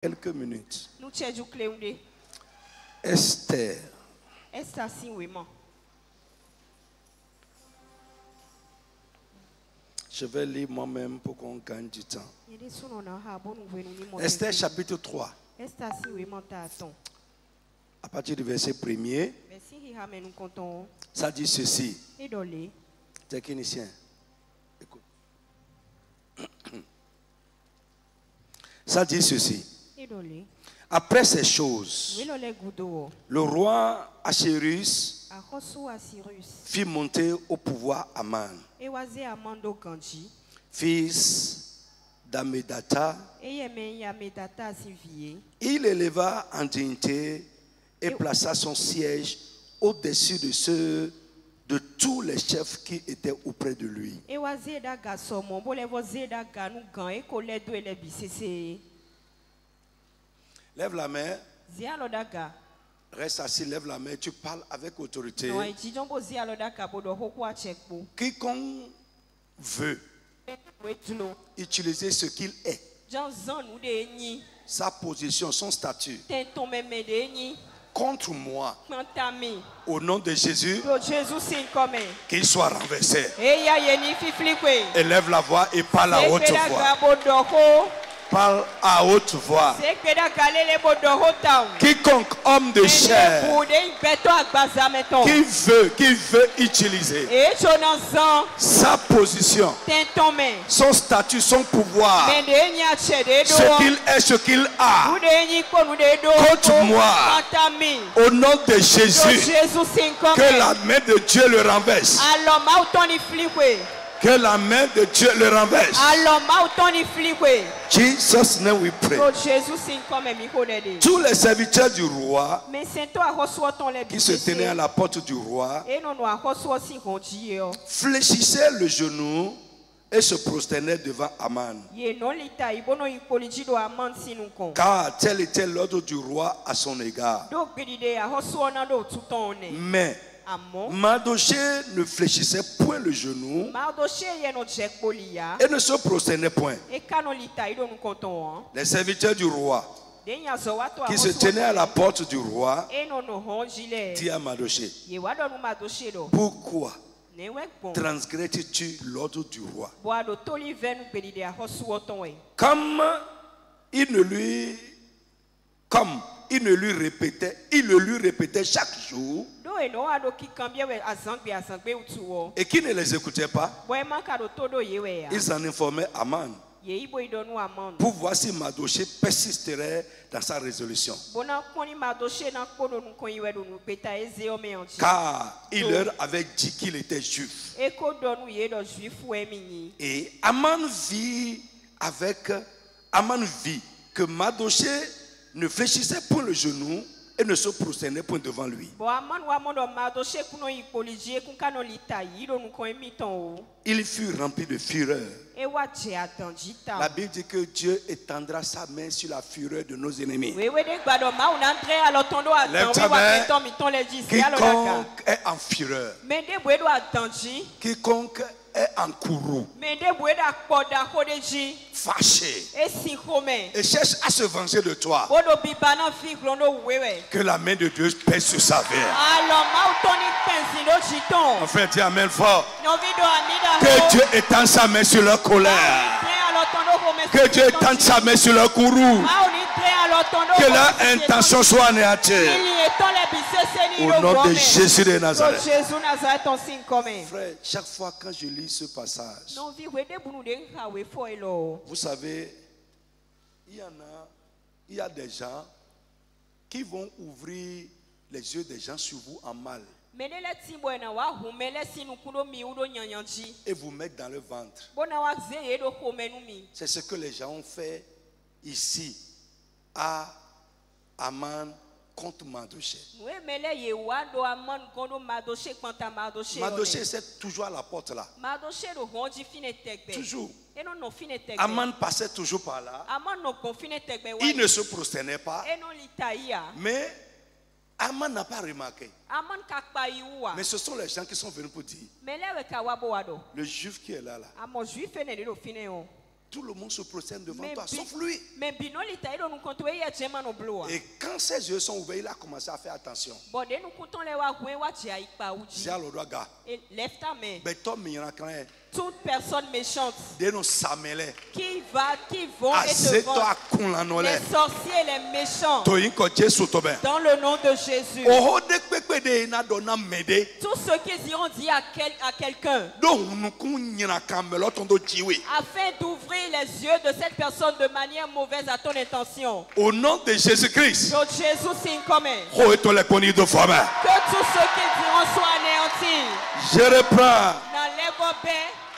quelques minutes. Nous tchèjou cléoundé. Esther. Esther si oui man. Je vais lire moi-même pour qu'on gagne du temps. Yede sou non ha bon nou vwe nou ni mon. Esther chapitre 3. Esther si oui man ta ton. À partir du verset 1er, Merci hi ha men nou konton. ça dit ceci. Idole. Technicien, écoute. Ça dit ceci. Idole. Après ces choses, Oui le goudo. le roi Achérus A Rosu Asirus. fit monter au pouvoir Aman, E waze Amando Kanji. fils d'Amedata. E yemen ya medata si vie. Il éleva en dignité et plaça son siège au-dessus de ceux de tous les chefs qui étaient auprès de lui. E waze da ga somo. Bo le voze da ga nou gan. E kole do ele bisese. Lève la main, Zia lo da ga. reste assis, lève la main, tu parles avec autorité. Non, e ti jombo zia lo da ga bodo hoko a chekpo. Quiconque veut Wetuno. utiliser ce qu'il est, Jan zan ou de ni. sa position, son statut, Ten ton meme de ni. contre moi, Mantami. au nom de Jésus, Yo Jesus sin come. qu'il soit renversé. E ya ye ni fiflikwe. Élève la voix et parle à haute Sekpe da voix. ga bodo ho. Parle à haute voix. Sekpe da ga lele bodo ho taun. Quiconque homme de chair qui veut utiliser sa position, son statut, son pouvoir, ce qu'il est, ce qu'il a, contre moi, au nom de Jésus, que la main de Dieu le renverse. Que la main de Dieu le renverse. Jesus name we pray. Tous les serviteurs du roi qui se tenaient à la porte du roi fléchissaient le genou et se prosternaient devant Aman. Car tel était l'ordre du roi à son égard. Mais Mardoché ne fléchissait point le genou et ne se prosternait point. Les serviteurs du roi qui se tenaient à la porte du roi dirent à Mardoché: pourquoi transgresses-tu l'ordre du roi? Comme il le lui répétait chaque jour, et qui ne les écoutait pas, ils en informaient Aman pour voir si Mardoché persisterait dans sa résolution. Car il leur avait dit qu'il était juif. Et Aman vit que Mardoché ne fléchissait point le genou et ne se prosternait point devant lui. Il fut rempli de fureur. La Bible dit que Dieu étendra sa main sur la fureur de nos ennemis. Lève ta main. Quiconque est en fureur, quiconque est en courroux, fâché et cherche à se venger de toi, que la main de Dieu pèse sur sa vie. Mon frère, dis amen fort. Que Dieu étende sa main sur leur colère. Que Dieu étende sa main sur leur courroux. Que leur intention soit anéantie. Au nom de Jésus de Nazareth. Frère, chaque fois quand je lis ce passage, vous savez, il y a des gens qui vont ouvrir les yeux des gens sur vous en mal et vous mettre dans le ventre. C'est ce que les gens ont fait ici à Aman contre Mardoché. Mardoché c'est toujours à la porte là. Toujours. Aman passait toujours par là. Il ne se prosternait pas. Mais Aman n'a pas remarqué. Mais ce sont les gens qui sont venus pour dire: le juif qui est là, tout le monde se prosterne devant toi, sauf lui. Et quand ses yeux sont ouverts, il a commencé à faire attention. Toute personne méchante qui vont et devant les sorciers et les méchants dans le nom de Jésus. Tous ceux qui iront dire à quelqu'un afin d'ouvrir les yeux de cette personne de manière mauvaise à ton intention. Au nom de Jésus-Christ. Que tous ceux qui diront soient anéantis. Je reprends.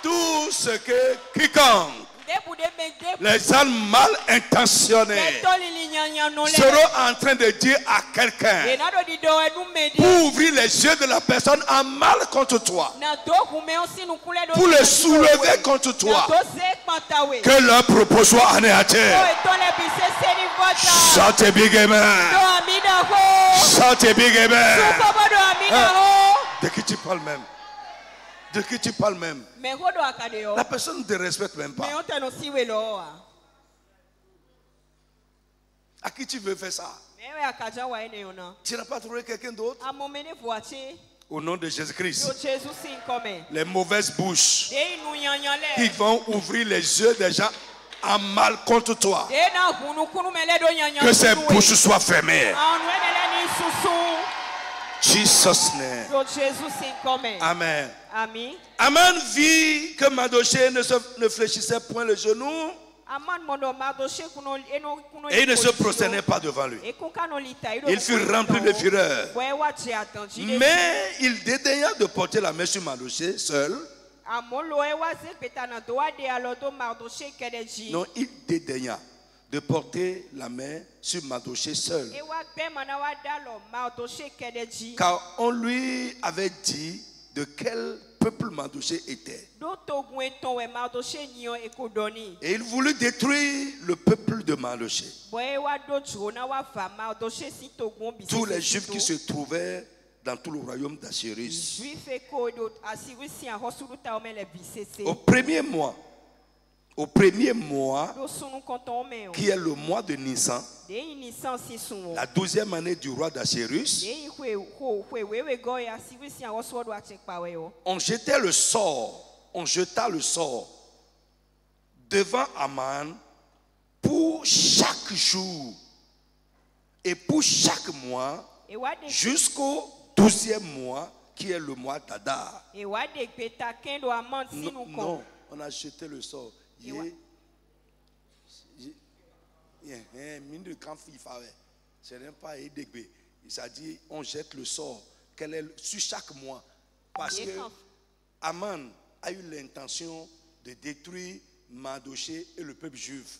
Tout ce que quiconque les âmes mal intentionnés seront en train de dire à quelqu'un pour ouvrir les yeux de la personne en mal contre toi, pour les soulever contre toi, que leur propos soit anéanti. Chantez big amen. Chantez big amen. De qui tu parles même? De qui tu parles même? La personne ne te respecte même pas. À qui tu veux faire ça? Tu n'as pas trouvé quelqu'un d'autre? Au nom de Jésus-Christ. Les mauvaises bouches qui vont ouvrir les yeux des gens en mal contre toi. Que ces bouches soient fermées. Jesus name. Amen. Aman vit que Mardochée ne fléchissait point le genou et il ne se prosternait pas devant lui. Il fut rempli de fureur. Mais il dédaigna de porter la main sur Mardochée seul. Non, il dédaigna de porter la main sur Mardochée seul. Car on lui avait dit de quel peuple Mardochée était. Et il voulut détruire le peuple de Mardochée. Tous les Juifs qui se trouvaient dans tout le royaume d'Assyrus. Au premier mois, qui est le mois de Nissan, la 12e année du roi d'Assyrus, on jeta le sort devant Aman pour chaque jour et pour chaque mois jusqu'au 12e mois qui est le mois d'Adar. Non, on a jeté le sort. Ce n'est pas Edegbe. Il s'est dit on jette le sort sur chaque mois. Parce que Aman a eu l'intention de détruire Mardochée et le peuple juif.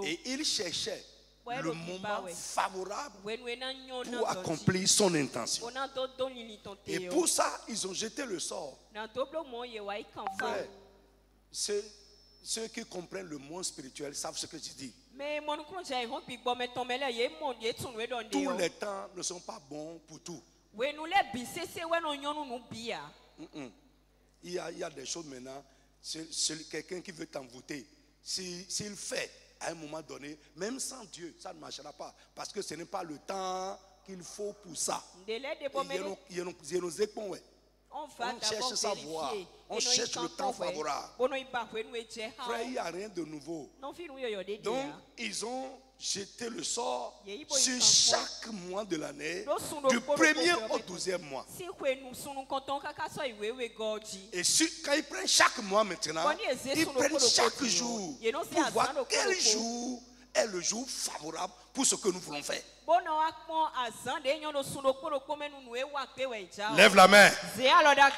Et il cherchait le moment favorable pour accomplir son intention. Et pour ça, ils ont jeté le sort. Frère, ceux qui comprennent le monde spirituel savent ce que je dis. Tous les temps ne sont pas bons pour tout. Il y a des choses maintenant, quelqu'un qui veut t'envoûter, s'il fait à un moment donné, même sans Dieu, ça ne marchera pas. Parce que ce n'est pas le temps qu'il faut pour ça. On cherche sa voie. On cherche le temps favorable. Frère, il n'y a rien de nouveau. Donc, ils ont jeté le sort sur chaque mois de l'année, du 1er au 12e mois. Et quand ils prennent chaque mois maintenant, ils prennent chaque jour pour voir quel jour est le jour favorable pour ce que nous voulons faire. Lève la main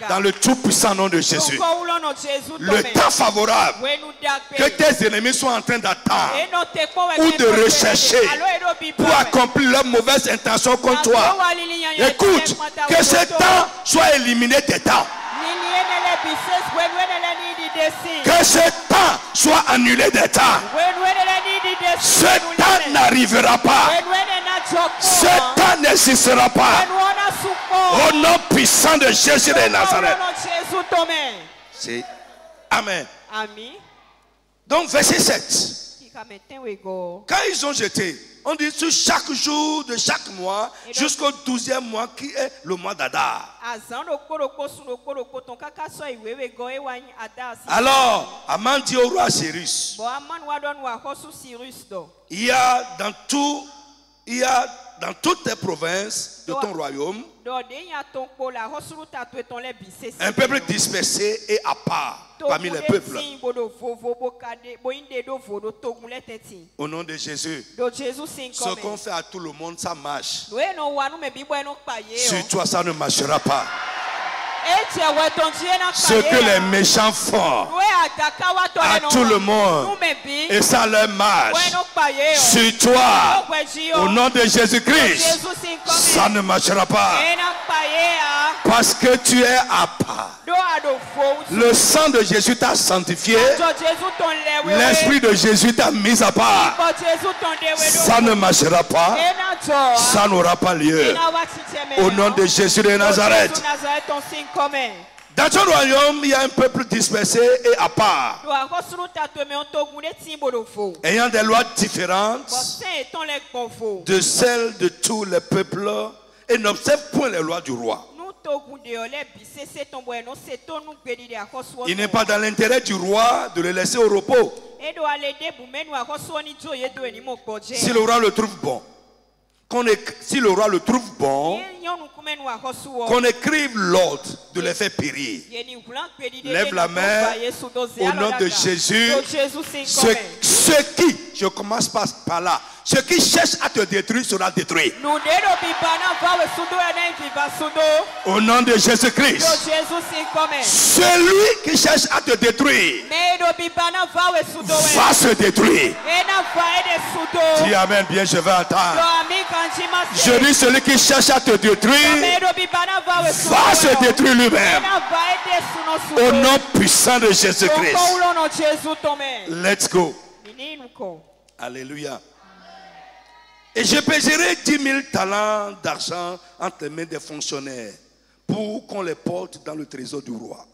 dans le tout puissant nom de Jésus. Le temps favorable que tes ennemis sont en train d'attendre ou de rechercher pour accomplir leurs mauvaises intentions contre toi. Écoute, que ce temps soit éliminé des temps. Que ce temps soit annulé des temps. Ce temps n'arrivera pas. Ce temps n'existera pas. Au nom puissant de Jésus de Nazareth. C'est Amen. Donc verset 7. Quand ils ont jeté, on dit sur chaque jour de chaque mois jusqu'au 12e mois qui est le mois d'Adar. Alors, Aman dit au roi Cyrus, il y a dans toutes les provinces de ton royaume un peuple dispersé et à part parmi les peuples. Au nom de Jésus, ce qu'on fait à tout le monde, ça marche. Sur toi, ça ne marchera pas. Ce que les méchants font à tout le monde et ça leur marche, sur toi, au nom de Jésus-Christ, ça ne marchera pas. Parce que tu es à part. Le sang de Jésus t'a sanctifié. L'esprit de Jésus t'a mis à part. Ça ne marchera pas. Ça n'aura pas lieu. Au nom de Jésus de Nazareth. Dans ton royaume, il y a un peuple dispersé et à part, ayant des lois différentes de celles de tous les peuples et n'observe point les lois du roi. Il n'est pas dans l'intérêt du roi de le laisser au repos. Si le roi le trouve bon, si le roi le trouve bon, qu'on écrive l'ordre de les faire périr. Lève la main au nom de Jésus. Ceux qui, je commence par là, ceux qui cherchent à te détruire sera détruit. Au nom de Jésus-Christ. Celui qui cherche à te détruire va se détruire. Dis amen, bien je vais attendre. Je dis celui qui cherche à te détruire va se détruire lui-même. Au nom puissant de Jésus-Christ. Let's go. Alléluia. Et je pèserai 10 000 talents d'argent entre les mains des fonctionnaires pour qu'on les porte dans le trésor du roi.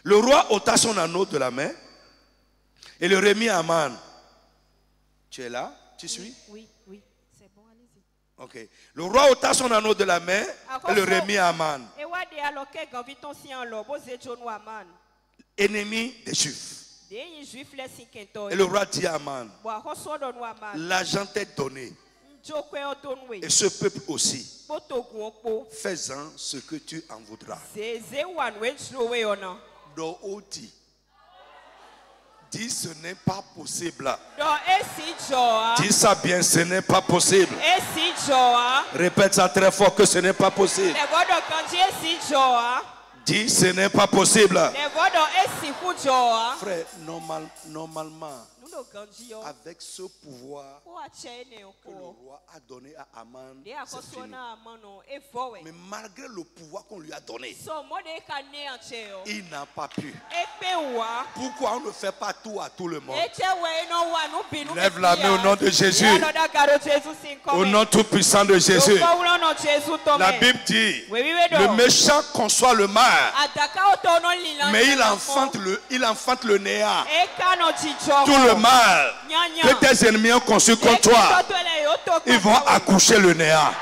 Le roi ôta son anneau de la main et le remit à Aman. Tu es là? Tu suis? Oui, c'est bon, allez-y. Ok. Le roi ôta son anneau de la main et le remit à Aman, ennemi des Juifs. Et le roi dit à Aman, l'argent t'est donné et ce peuple aussi. Fais-en ce que tu en voudras. Dis ce n'est pas possible. Dis ça bien, ce n'est pas possible. Répète ça très fort que ce n'est pas possible. Dis ce n'est pas possible. Frère, normalement, avec ce pouvoir que le roi a donné à Aman, c'est fini. Mais malgré le pouvoir qu'on lui a donné, il n'a pas pu. Pourquoi on ne fait pas tout à tout le monde? Lève la main au nom de Jésus. Au nom tout puissant de Jésus. La Bible dit, le méchant conçoit le mal, mais il enfante le néant. Tout le mal que tes ennemis ont conçu contre toi, ils vont accoucher le néant.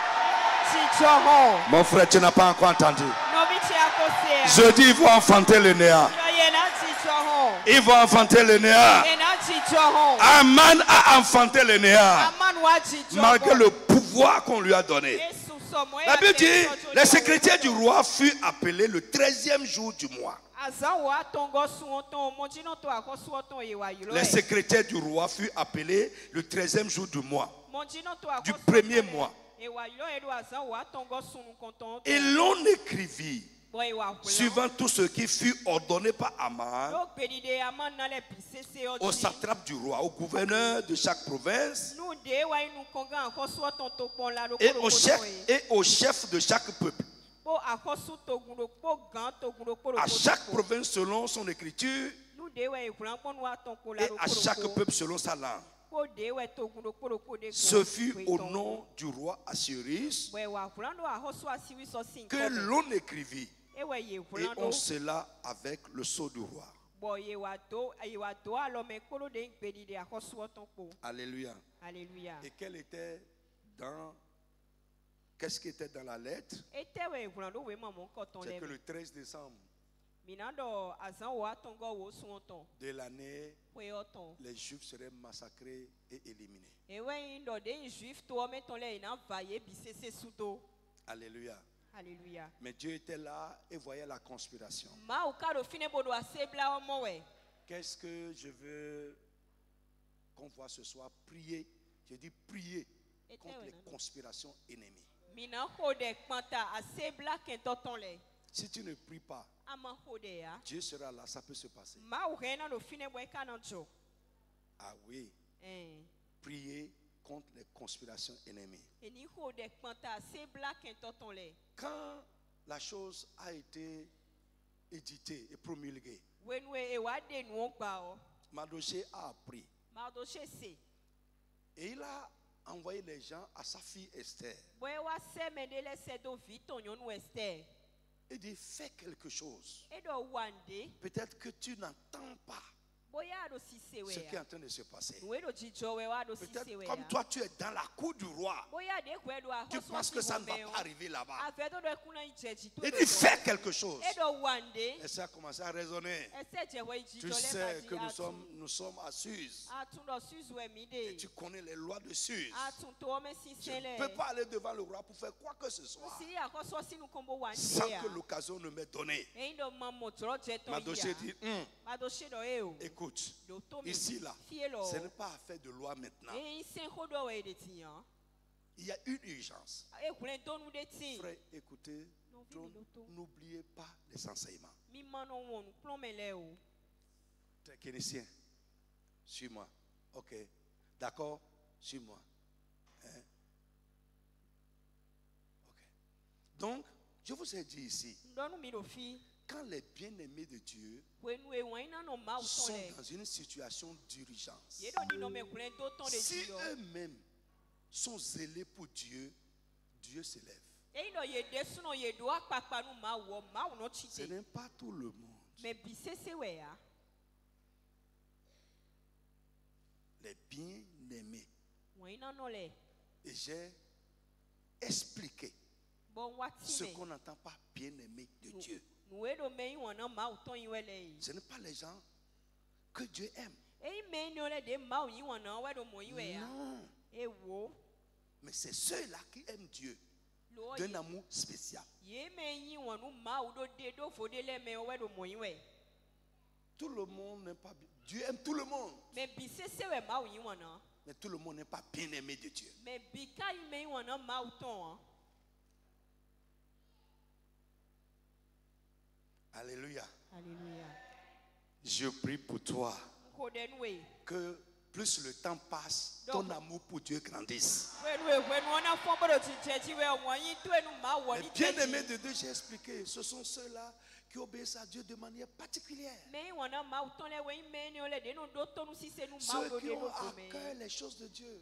Mon frère, tu n'as pas encore entendu. Je dis, ils vont enfanter le néant. Ils vont enfanter le néant. Aman a enfanté le néant, malgré le pouvoir qu'on lui a donné. La Bible dit, les secrétaires du roi furent appelés le 13e jour du mois. Les secrétaires du roi furent appelés le 13e jour du mois, du premier mois. Et l'on écrivit, suivant tout ce qui fut ordonné par Aman, au satrape du roi, au gouverneur de chaque province, et au chef de chaque peuple. À chaque province selon son écriture, et à chaque peuple selon sa langue. Ce fut au nom du roi Assuérus que l'on écrivit, et on scella avec le sceau du roi. Alléluia. Alléluia. Et qu'est-ce qui était dans la lettre? C'est que le 13 décembre de l'année, les Juifs seraient massacrés et éliminés. Alléluia. Alléluia. Mais Dieu était là et voyait la conspiration. Qu'est-ce que je veux qu'on voit ce soir? Prier. Je dis prier contre les conspirations ennemies. Si tu ne pries pas, Dieu sera là, ça peut se passer. Ah oui. Prier contre les conspirations ennemies. Quand la chose a été éditée et promulguée, Mardochée a appris. Et il a envoyé les gens à sa fille Esther. Il dit, fais quelque chose. Peut-être que tu n'entends pas ce qui est en train de se passer. Peut-être comme toi tu es dans la cour du roi, tu penses que ça ne va pas arriver là-bas. Il dit fais quelque chose. Et ça a commencé à raisonner. Tu sais que nous sommes à Suse. Et tu connais les lois de Suse. Je ne peux pas aller devant le roi pour faire quoi que ce soit sans que l'occasion ne m'ait donné. Mardochée dit écoute, ici là, ce n'est pas affaire de loi maintenant. Il y a une urgence. Frère, écoutez, n'oubliez pas les enseignements. Technicien, suis-moi. Ok, d'accord, suis-moi. Hein? Ok. Donc, je vous ai dit ici, quand les bien-aimés de Dieu sont dans une situation d'urgence, si eux-mêmes sont zélés pour Dieu, Dieu s'élève. Ce n'est pas tout le monde. Les bien-aimés. Et j'ai expliqué ce qu'on n'entend pas bien-aimé de Dieu. Ce n'est pas les gens que Dieu aime. Non. Mais c'est ceux-là qui aiment Dieu d'un amour spécial. Tout le monde n'aime pas bien. Dieu aime tout le monde. Mais tout le monde n'est pas bien aimé de Dieu. Alléluia. Alléluia. Je prie pour toi que plus le temps passe, ton amour pour Dieu grandisse. Les bien-aimés de Dieu, j'ai expliqué, ce sont ceux-là qui obéissent à Dieu de manière particulière. Ceux qui ont à cœur les choses de Dieu.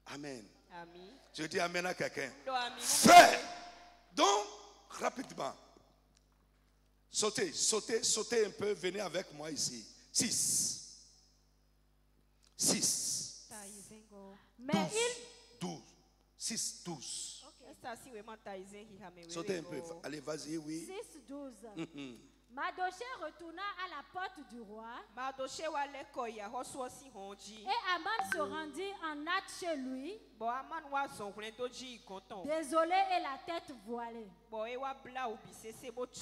Amen. Amen. Je dis amen à quelqu'un. Fais. Donc, rapidement. Sautez un peu. Venez avec moi ici. 6. 12. 6, 12. Sautez un peu. Allez, vas-y, oui. 6, 12. Mardochée retourna à la porte du roi. Et Aman se rendit en hâte chez lui, désolé et la tête voilée.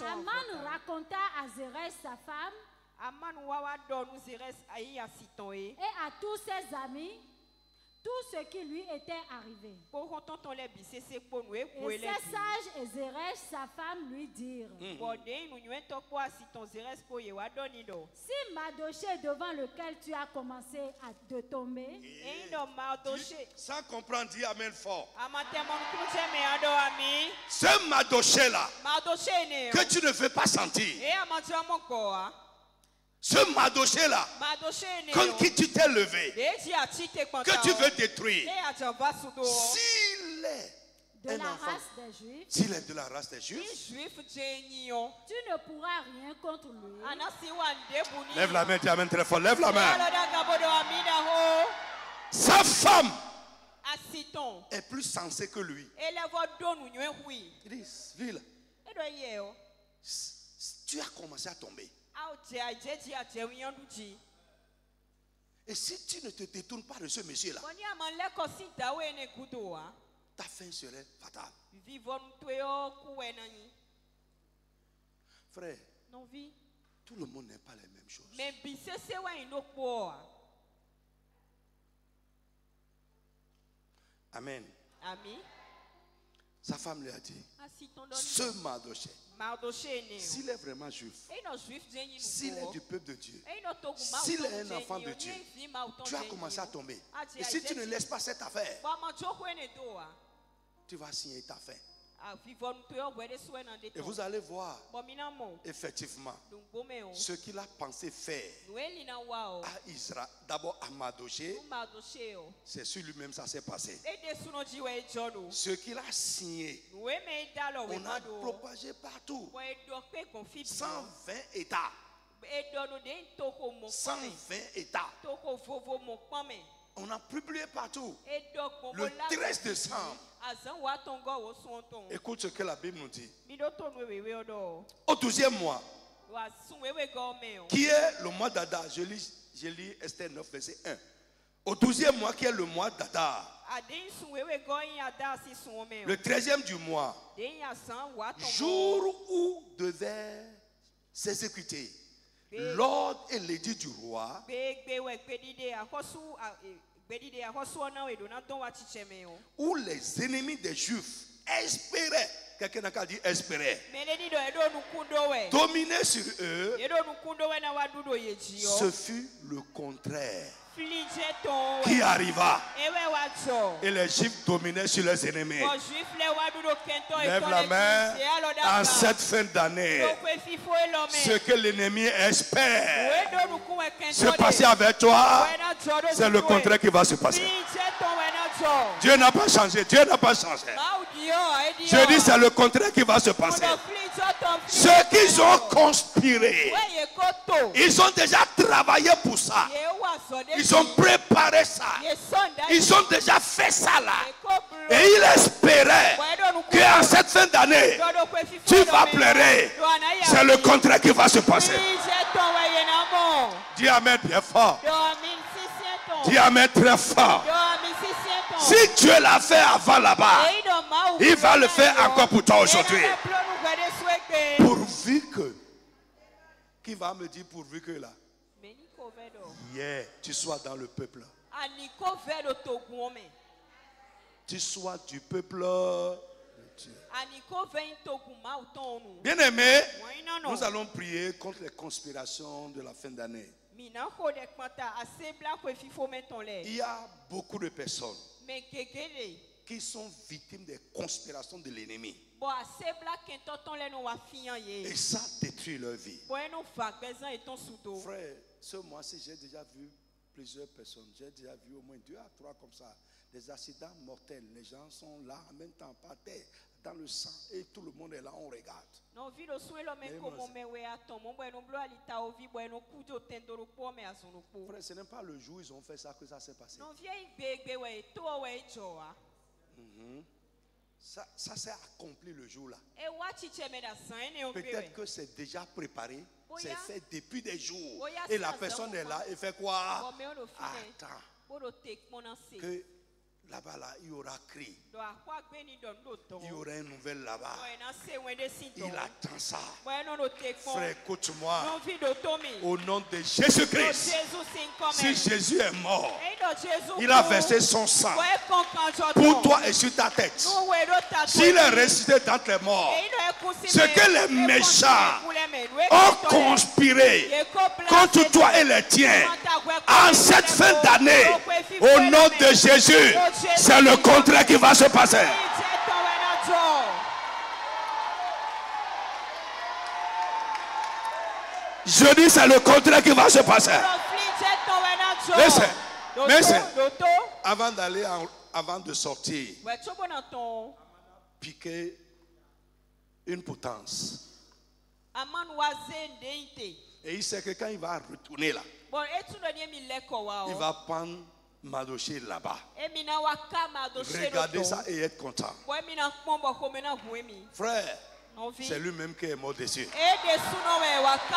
Aman raconta à Zeresh sa femme et à tous ses amis tout ce qui lui était arrivé. Et ses sages et Zeresh sa femme lui dirent, si Mardochée devant lequel tu as commencé à te tomber, sans comprendre, dis amen fort. Ce Mardochée-là que tu ne veux pas sentir, ce Mardochée-là contre qui tu t'es levé, que tu veux détruire, s'il est de la race des Juifs, s'il est de la race des Juifs, tu ne pourras rien contre lui. Lève la main, dis amen très fort, lève la main. Sa femme est plus sensée que lui. Il dit, Ville, tu as commencé à tomber. Et si tu ne te détournes pas de ce monsieur-là, ta fin serait fatale. Frère, tout le monde n'est pas les mêmes choses. Amen. Sa femme lui a dit, ce Mardochée, s'il est vraiment juif, s'il est du peuple de Dieu, s'il est un enfant de Dieu, tu as commencé à tomber. Et si tu ne laisses pas cette affaire, tu vas signer ta fin. Et vous allez voir, effectivement, ce qu'il a pensé faire à Israël, d'abord à Mardochée, c'est sur lui-même ça s'est passé. Ce qu'il a signé, on a propagé partout. 120 États. 120 États. On a publié partout. Le 13 décembre. Écoute ce que la Bible nous dit. Au 12e mois, qui est le mois d'Adar, je lis Esther 9, verset 1. Au 12e mois, qui est le mois d'Adar, le 13e du mois, jour où devait s'exécuter l'ordre et l'édit du roi, où les ennemis des Juifs espéraient, quelqu'un n'a qu'à dire espéraient, dominer sur eux, ce fut le contraire qui arriva. Et les Juifs dominaient sur les ennemis. Lève la main. En cette fin d'année, ce que l'ennemi espère se passer avec toi, c'est le contraire qui va se passer. Dieu n'a pas changé. Dieu n'a pas changé. Je dis c'est le contraire qui va se passer. Ceux qui ont conspiré, ils ont déjà travaillé pour ça. Ils ont préparé ça. Ils ont déjà fait ça là. Et ils espéraient qu'en cette fin d'année, tu vas pleurer. C'est le contraire qui va se passer. Dis amen bien fort. Dis amen très fort. Si Dieu l'a fait avant là-bas, il va le faire encore pour toi aujourd'hui. Pourvu que, qui va me dire pourvu que là, yeah, tu sois dans le peuple. Tu sois du peuple de Dieu. Bien aimé, nous allons prier contre les conspirations de la fin d'année. Il y a beaucoup de personnes qui sont victimes des conspirations de l'ennemi. Et ça détruit leur vie. Frère, ce mois-ci, j'ai déjà vu plusieurs personnes. J'ai déjà vu au moins 2 à 3 comme ça. Des accidents mortels. Les gens sont là en même temps par terre, dans le sang. Et tout le monde est là, on regarde. Frère, ce n'est pas le jour où ils ont fait ça que ça s'est passé. Ça s'est accompli le jour là. Peut-être que c'est déjà préparé. C'est fait depuis des jours. Et la personne est là et fait quoi? Attends. Que là-bas, là, il y aura cri. Il y aura une nouvelle là-bas. Il attend ça. Frère, écoute-moi. Au nom de Jésus-Christ. Si Jésus est mort, il a versé son sang pour toi et sur ta tête. S'il est ressuscité dans les morts, ce que les méchants ont conspiré contre toi et les tiens, en cette fin d'année, au nom de Jésus, c'est le contraire qui va se passer. Je dis c'est le contraire qui va se passer. Mais avant de sortir, piquer une potence. Et il sait que quand il va retourner là, il va prendre Mardochée là-bas. Regardez ça et être content. Frère, c'est lui-même qui est mort dessus.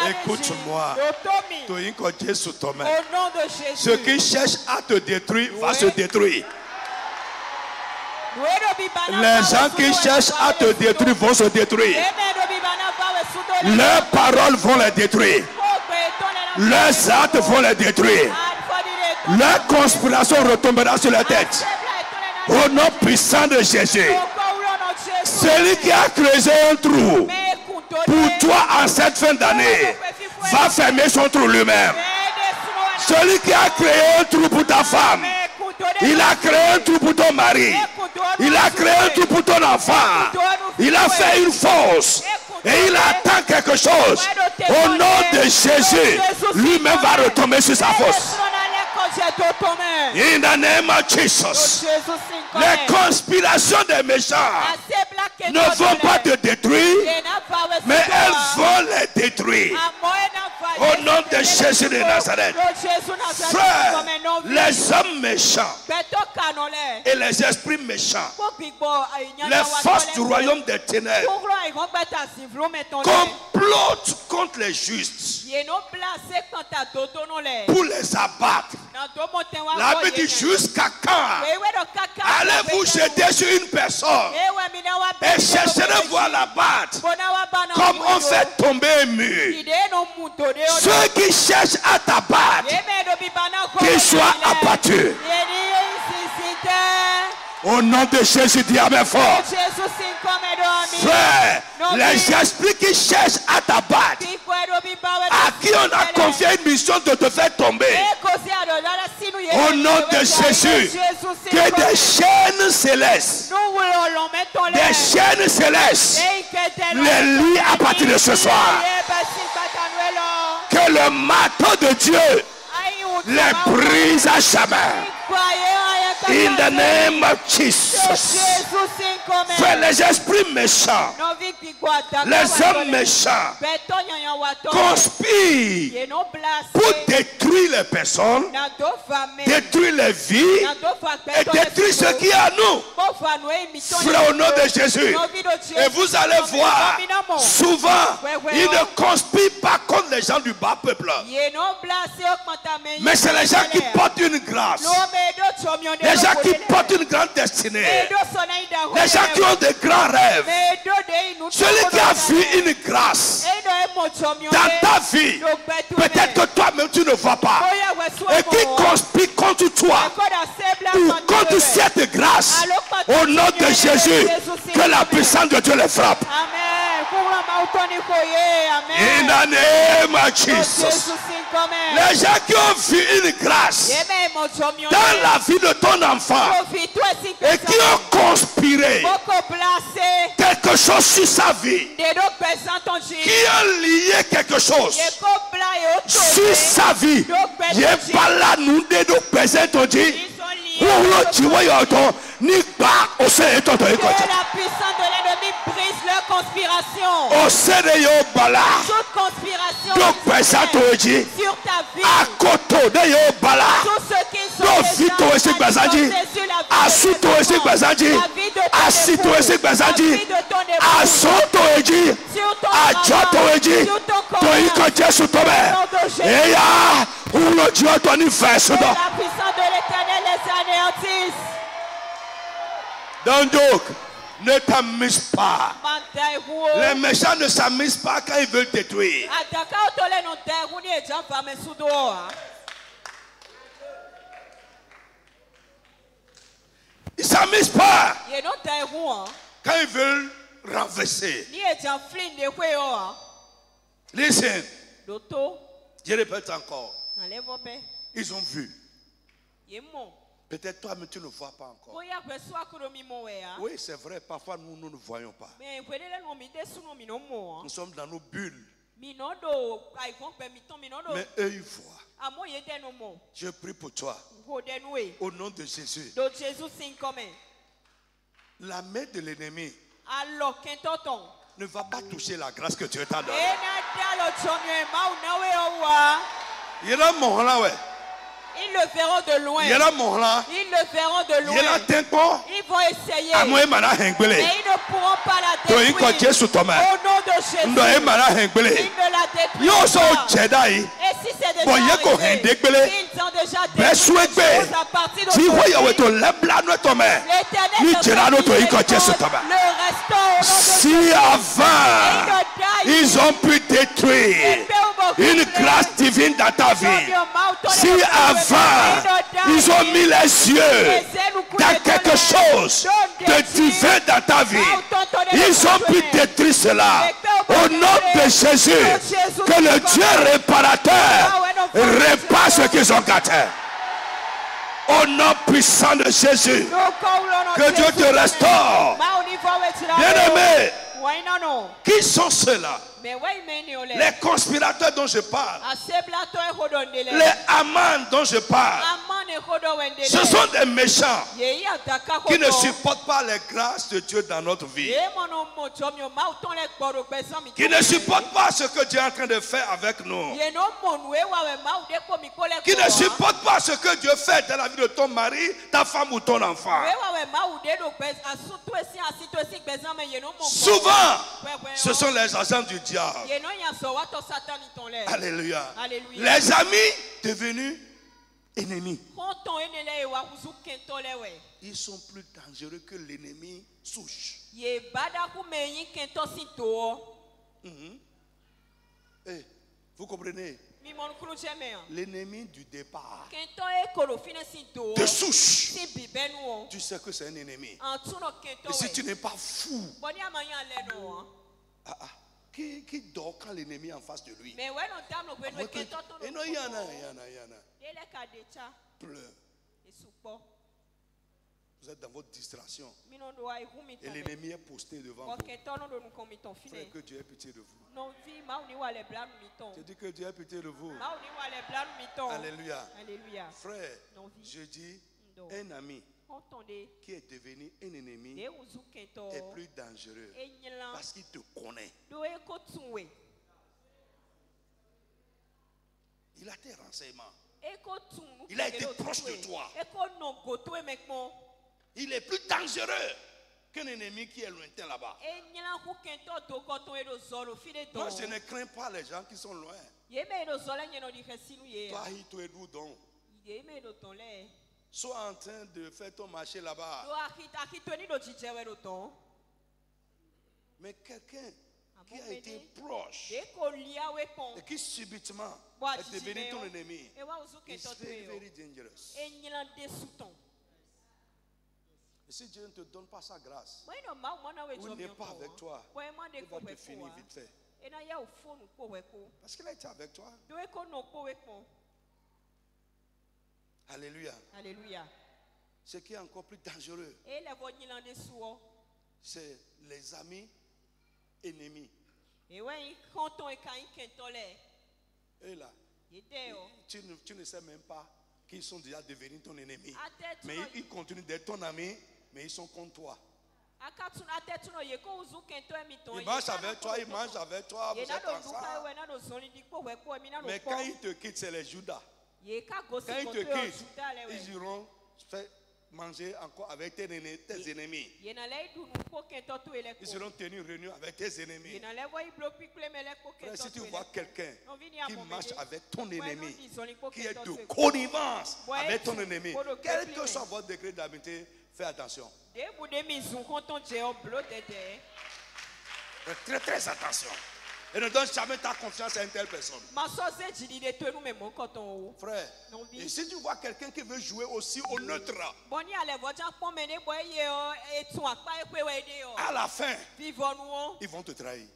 Écoute-moi. Ce qui cherche à te détruire va se détruire. Les gens qui cherchent à te détruire vont se détruire. Leurs paroles vont les détruire. Leurs actes vont les détruire. Leur conspiration retombera sur la tête. Au nom puissant de Jésus. Celui qui a creusé un trou pour toi en cette fin d'année va fermer son trou lui-même. Celui qui a créé un trou pour ta femme, il a créé un trou pour ton mari, il a créé un trou pour ton enfant, il a fait une fosse et il attend quelque chose. Au nom de Jésus, lui-même va retomber sur sa fosse. In the name of Jesus. Les conspirations des méchants ne vont pas te détruire, mais elles vont les détruire. Au nom de Jésus de Nazareth. Frère, les hommes méchants et les esprits méchants, les forces du royaume des ténèbres complotent contre les justes pour les abattre. La Bible dit jusqu'à quand allez-vous jeter sur une personne et chercherez voir la battre comme on fait tomber un mur. Ceux qui cherchent à t'abattre, qu'ils soient abattus. Au nom de Jésus, dis amen fort. Frère, les esprits qui cherchent à t'abattre, à qui on a confié une mission de te faire tomber, au nom de Jésus, que des chaînes célestes, les lient à partir de ce soir. Que le marteau de Dieu les brise à jamais. In the name of Jesus. Frère, les esprits méchants, les hommes méchants conspirent pour détruire les personnes, détruire les vies et détruire ce qui est à nous. Frère, au nom de Jésus. Et vous allez voir, souvent, ils ne conspirent pas contre les gens du bas peuple. Mais c'est les gens qui portent une grâce. Les gens qui portent une grande destinée. Les gens qui ont de grands rêves. Celui qui a vu une grâce dans ta vie, peut-être que toi-même tu ne vois pas, et qui conspire contre toi ou contre cette grâce, au nom de Jésus, que la puissance de Dieu les frappe. In the name of Jesus. Les gens qui ont vu une grâce dans la vie de ton enfant et qui ont conspiré quelque chose sur sa vie, qui ont lié quelque chose sur sa vie, il n'y a pas là nous de nous présenter aujourd'hui. Que la puissance de l'ennemi brise leur conspiration. Toute conspiration sur ta vie. Tous ceux qui sont sur la vie de ton époux, sur ton la puissance de l'Éternel les anéantisse. Don't joke. Ne t'amuse pas. Les méchants ne s'amusent pas quand ils veulent détruire. Ils ne s'amusent pas quand ils veulent renverser. Listen. Je répète encore. Ils ont vu. Peut-être toi, mais tu ne vois pas encore. Oui, c'est vrai, parfois nous ne voyons pas. Nous sommes dans nos bulles. Mais eux, ils voient. Je prie pour toi. Au nom de Jésus. La main de l'ennemi ne va pas toucher la grâce que Dieu t'a donnée. Il a mon là, ouais. Ils le verront de loin. Ils le verront de loin. Ils vont essayer. Mais ils ne pourront pas la détruire. Au nom de Jésus. Ils ne la détruiront. Et si c'est déjà arrivé, ils ont déjà détruit les choses à partir d'aujourd'hui. L'Éternel le restaure. Si avant ils ont pu détruire une grâce divine dans ta vie, si avant ils ont mis les yeux dans quelque chose de divin dans ta vie, ils ont pu détruire cela. Au nom de Jésus, que le Dieu réparateur répare ce qu'ils ont gâté. Au nom puissant de Jésus, que Dieu te restaure. Bien-aimé, qui sont ceux-là? Les conspirateurs dont je parle, les amants dont je parle, ce sont des méchants qui ne supportent pas les grâces de Dieu dans notre vie, qui ne supportent pas ce que Dieu est en train de faire avec nous, qui ne supportent pas ce que Dieu fait dans la vie de ton mari, ta femme ou ton enfant. Souvent, ce sont les agents du diable. Alléluia. Les amis devenus ennemis. Ils sont plus dangereux que l'ennemi souche. Vous comprenez? L'ennemi du départ, de souche, tu sais que c'est un ennemi. Et si tu n'es pas fou, qui dort quand l'ennemi est en face de lui? Et non, il y en a. Pleure. Vous êtes dans votre distraction. Et l'ennemi est posté devant vous. Frère, que Dieu ait pitié de vous. Je dis que Dieu ait pitié de vous. Alléluia. Frère, je dis un ami qui est devenu un ennemi est plus dangereux parce qu'il te connaît. Il a tes renseignements. Il a été proche de toi. Il est plus dangereux qu'un ennemi qui est lointain là-bas. Moi, je ne crains pas les gens qui sont loin. Toi, il te d'où donc? Sois en train de faire ton marché là-bas. Mais quelqu'un qui a été proche et qui subitement est devenu ton ennemi, is very, very dangerous. Et si Dieu ne te donne pas sa grâce, ou il n'est pas avec toi, il va te finir vite fait. Parce qu'il a été avec toi. Alléluia. Ce qui est encore plus dangereux, c'est les amis ennemis. Et là, tu ne sais même pas qu'ils sont déjà devenus ton ennemi. Mais ils continuent d'être ton ami, mais ils sont contre toi. Ils marchent avec toi, vous êtes ensemble. Mais quand ils te quittent, c'est les Judas. Quand ils te quittent, ils iront faire manger encore avec tes ennemis. Ils seront tenus réunis avec tes ennemis. Frère, si tu vois quelqu'un qui marche avec ton ennemi, qui est de connivence avec ton ennemi, quel que soit votre degré d'amitié, fais attention. Très très attention. Et ne donne jamais ta confiance à une telle personne. Frère, et si tu vois quelqu'un qui veut jouer aussi au neutre, à la fin, ils vont te trahir.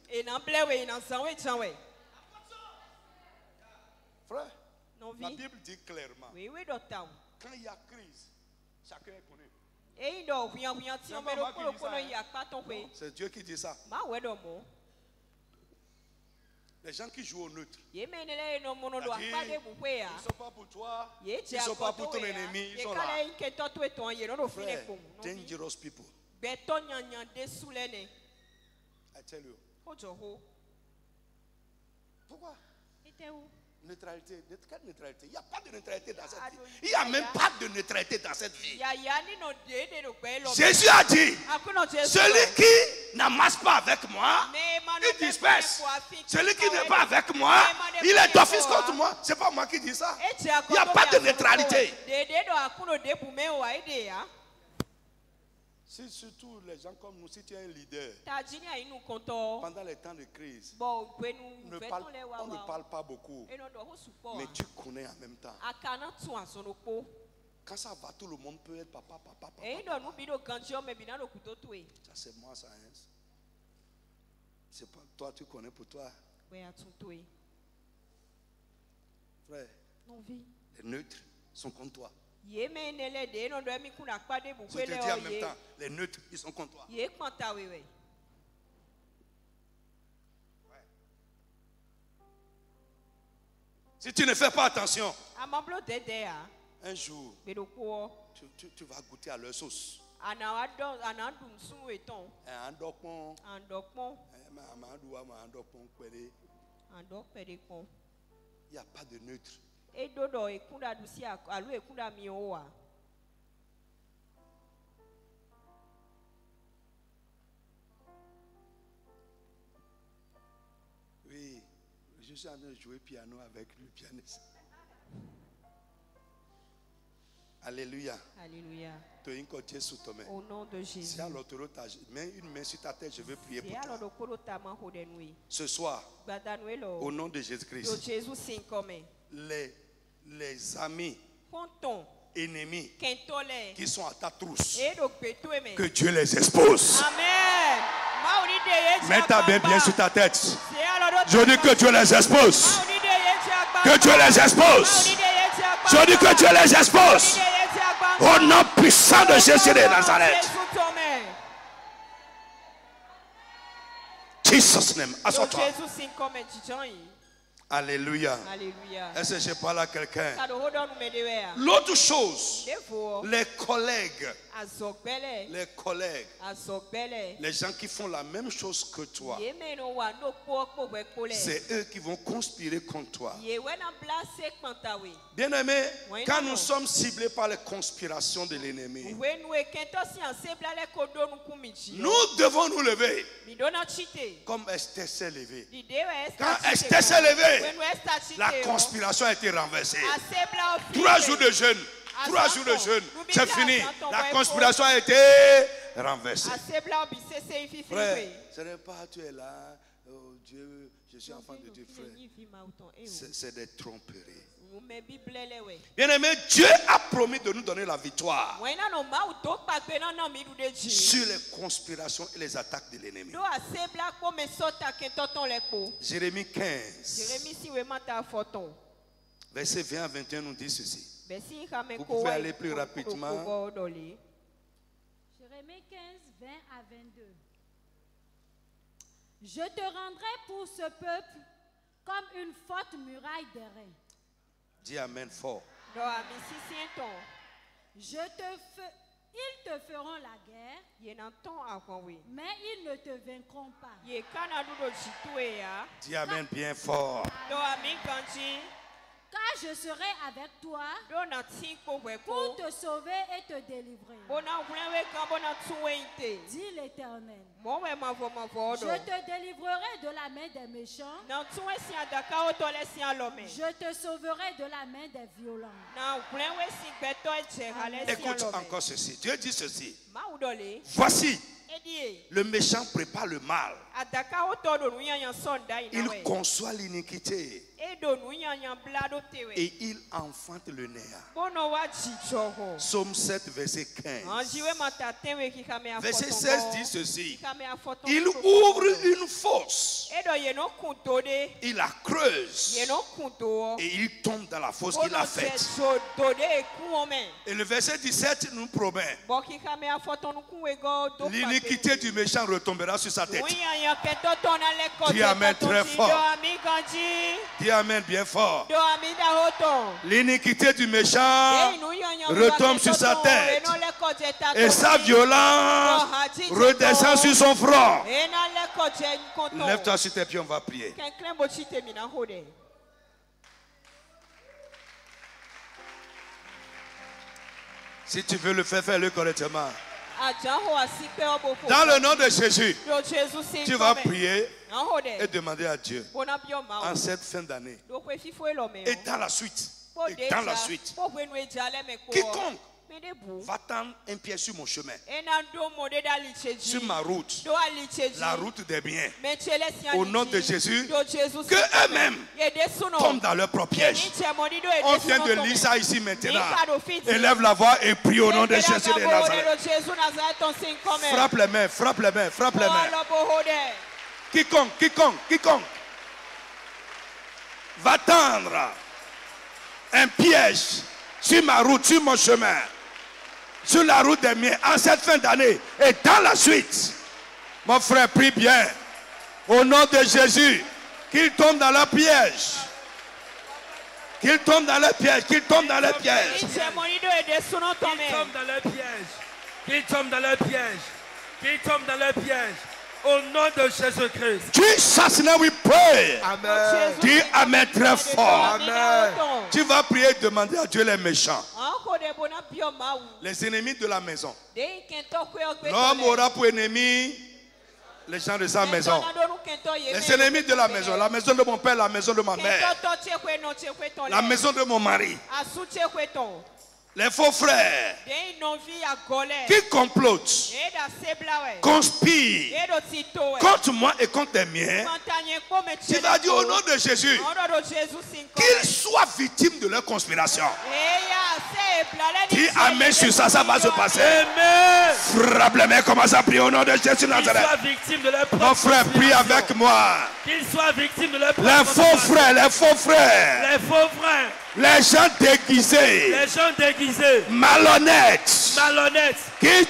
Frère, la Bible dit clairement, quand il y a crise, chacun est connu. C'est Dieu qui dit ça. Les gens qui jouent au neutre, ils ne sont pas pour toi, ils ne sont pas pour ton ennemi, ils sont là. Frère, dangerous people. I tell you. Pourquoi? Neutralité. Quelle neutralité? Il n'y a pas de neutralité dans cette vie. Il n'y a même pas de neutralité dans cette vie. Jésus a dit, celui qui n'amasse pas avec moi, il disperse. Celui qui n'est pas avec moi, il est d'office contre moi. Ce n'est pas moi qui dis ça. Il n'y a pas de neutralité. Si surtout les gens comme nous, si tu es un leader, pendant les temps de crise, on ne parle pas beaucoup, mais tu connais en même temps. Quand ça va, tout le monde peut être papa. Ça c'est moi, ça. Hein? C'est pas toi, tu connais pour toi. Frère, les neutres sont contre toi. Je te dis en même temps, les neutres, ils sont contre toi. Si tu ne fais pas attention, un jour, tu vas goûter à leur sauce. Il n'y a pas de neutre. Oui, je suis en train de jouer piano avec le pianiste. Alléluia. Alléluia. Au nom de Jésus. Si alors tu mets une main sur ta tête, je veux prier pour toi. Ce soir, au nom de Jésus-Christ, les amis, ennemis qui sont à ta trousse, que Dieu les expose. Amen. Mets ta main bien sur ta tête. Je dis que Dieu les expose. Que Dieu les expose. Je dis que Dieu les expose. Au nom puissant de Jésus de Nazareth. Jesus name. Assois-toi. Alléluia. Est-ce que je parle à quelqu'un? L'autre chose, les collègues, les gens qui font la même chose que toi, c'est eux qui vont conspirer contre toi. Bien aimé, quand nous sommes ciblés par les conspirations de l'ennemi, nous devons nous lever comme Esther s'est levée. Quand Esther s'est levée, la conspiration a été renversée. 3 jours de jeûne. 3 jours de jeûne. C'est fini. La conspiration a été renversée. Frère, ce n'est pas tu es là. Oh Dieu, je suis enfant de Dieu, frère. C'est des tromperies. Bien aimé, Dieu a promis de nous donner la victoire sur les conspirations et les attaques de l'ennemi. Jérémie 15, verset 20 à 21 nous dit ceci. Vous pouvez aller plus rapidement. Jérémie 15, 20 à 22. Je te rendrai pour ce peuple comme une forte muraille d'airain. Dis amen fort. Ils te feront la guerre, mais ils ne te vaincront pas. Dis amen bien fort. Car je serai avec toi pour te sauver et te délivrer. Dit l'Éternel. Je te délivrerai de la main des méchants. Je te sauverai de la main des violents. Écoute encore ceci. Dieu dit ceci. Voici, le méchant prépare le mal. Il conçoit l'iniquité. Et il enfante le néant. Psaume 7, verset 15. Verset 16 dit ceci. Il ouvre une fosse. Il la creuse. Et il tombe dans la fosse qu'il a faite. Et le verset 17 nous promet. L'iniquité du méchant retombera sur sa tête. Dis amen très fort. Dis amen bien fort. L'iniquité du méchant retombe sur sa tête. Et sa violence redescend sur son front. Lève-toi sur tes pieds, on va prier. Si tu veux le faire, fais-le correctement. Dans le nom de Jésus, tu vas prier et demander à Dieu en cette fin d'année et dans la suite. Quiconque va tendre un pied sur mon chemin, sur ma route, la route des biens, au nom de Jésus, que eux-mêmes tombent dans leur propre piège. On vient de lire ça ici maintenant. Élève la voix et prie au nom de Jésus de Nazareth. Frappe les mains, frappe les mains, frappe les mains. Quiconque va tendre un piège sur ma route, sur mon chemin, sur la route des miens, en cette fin d'année et dans la suite. Mon frère, prie bien. Au nom de Jésus, qu'il tombe dans leur piège. Qu'il tombe dans leur piège. Qu'il tombe dans leur piège. Qu'il tombe dans leur piège. Qu'il tombe dans leur piège. Qu'il tombe dans leur piège. Au nom de Jésus-Christ. Jesus name we pray. Amen. Dis Amen très fort. Amen. Tu vas prier et demander à Dieu les méchants. Les ennemis de la maison. L'homme aura pour ennemi les gens de sa maison. Les ennemis de la maison de mon père, la maison de ma mère, la maison de mon mari. Les faux frères qui complotent, conspirent contre moi et contre les miens. Tu vas dire au nom de Jésus qu'ils soient victimes de leur conspiration. Dis Amen sur ça, ça va se passer. Frappe les mains, commence à prier au nom de Jésus Nazareth. Mon frère, prie avec moi. Qu'ils soient victimes de leur les faux frères, les faux frères. Les faux frères. Les gens déguisés. Les gens déguisés. Malhonnêtes. Malhonnêtes. Qui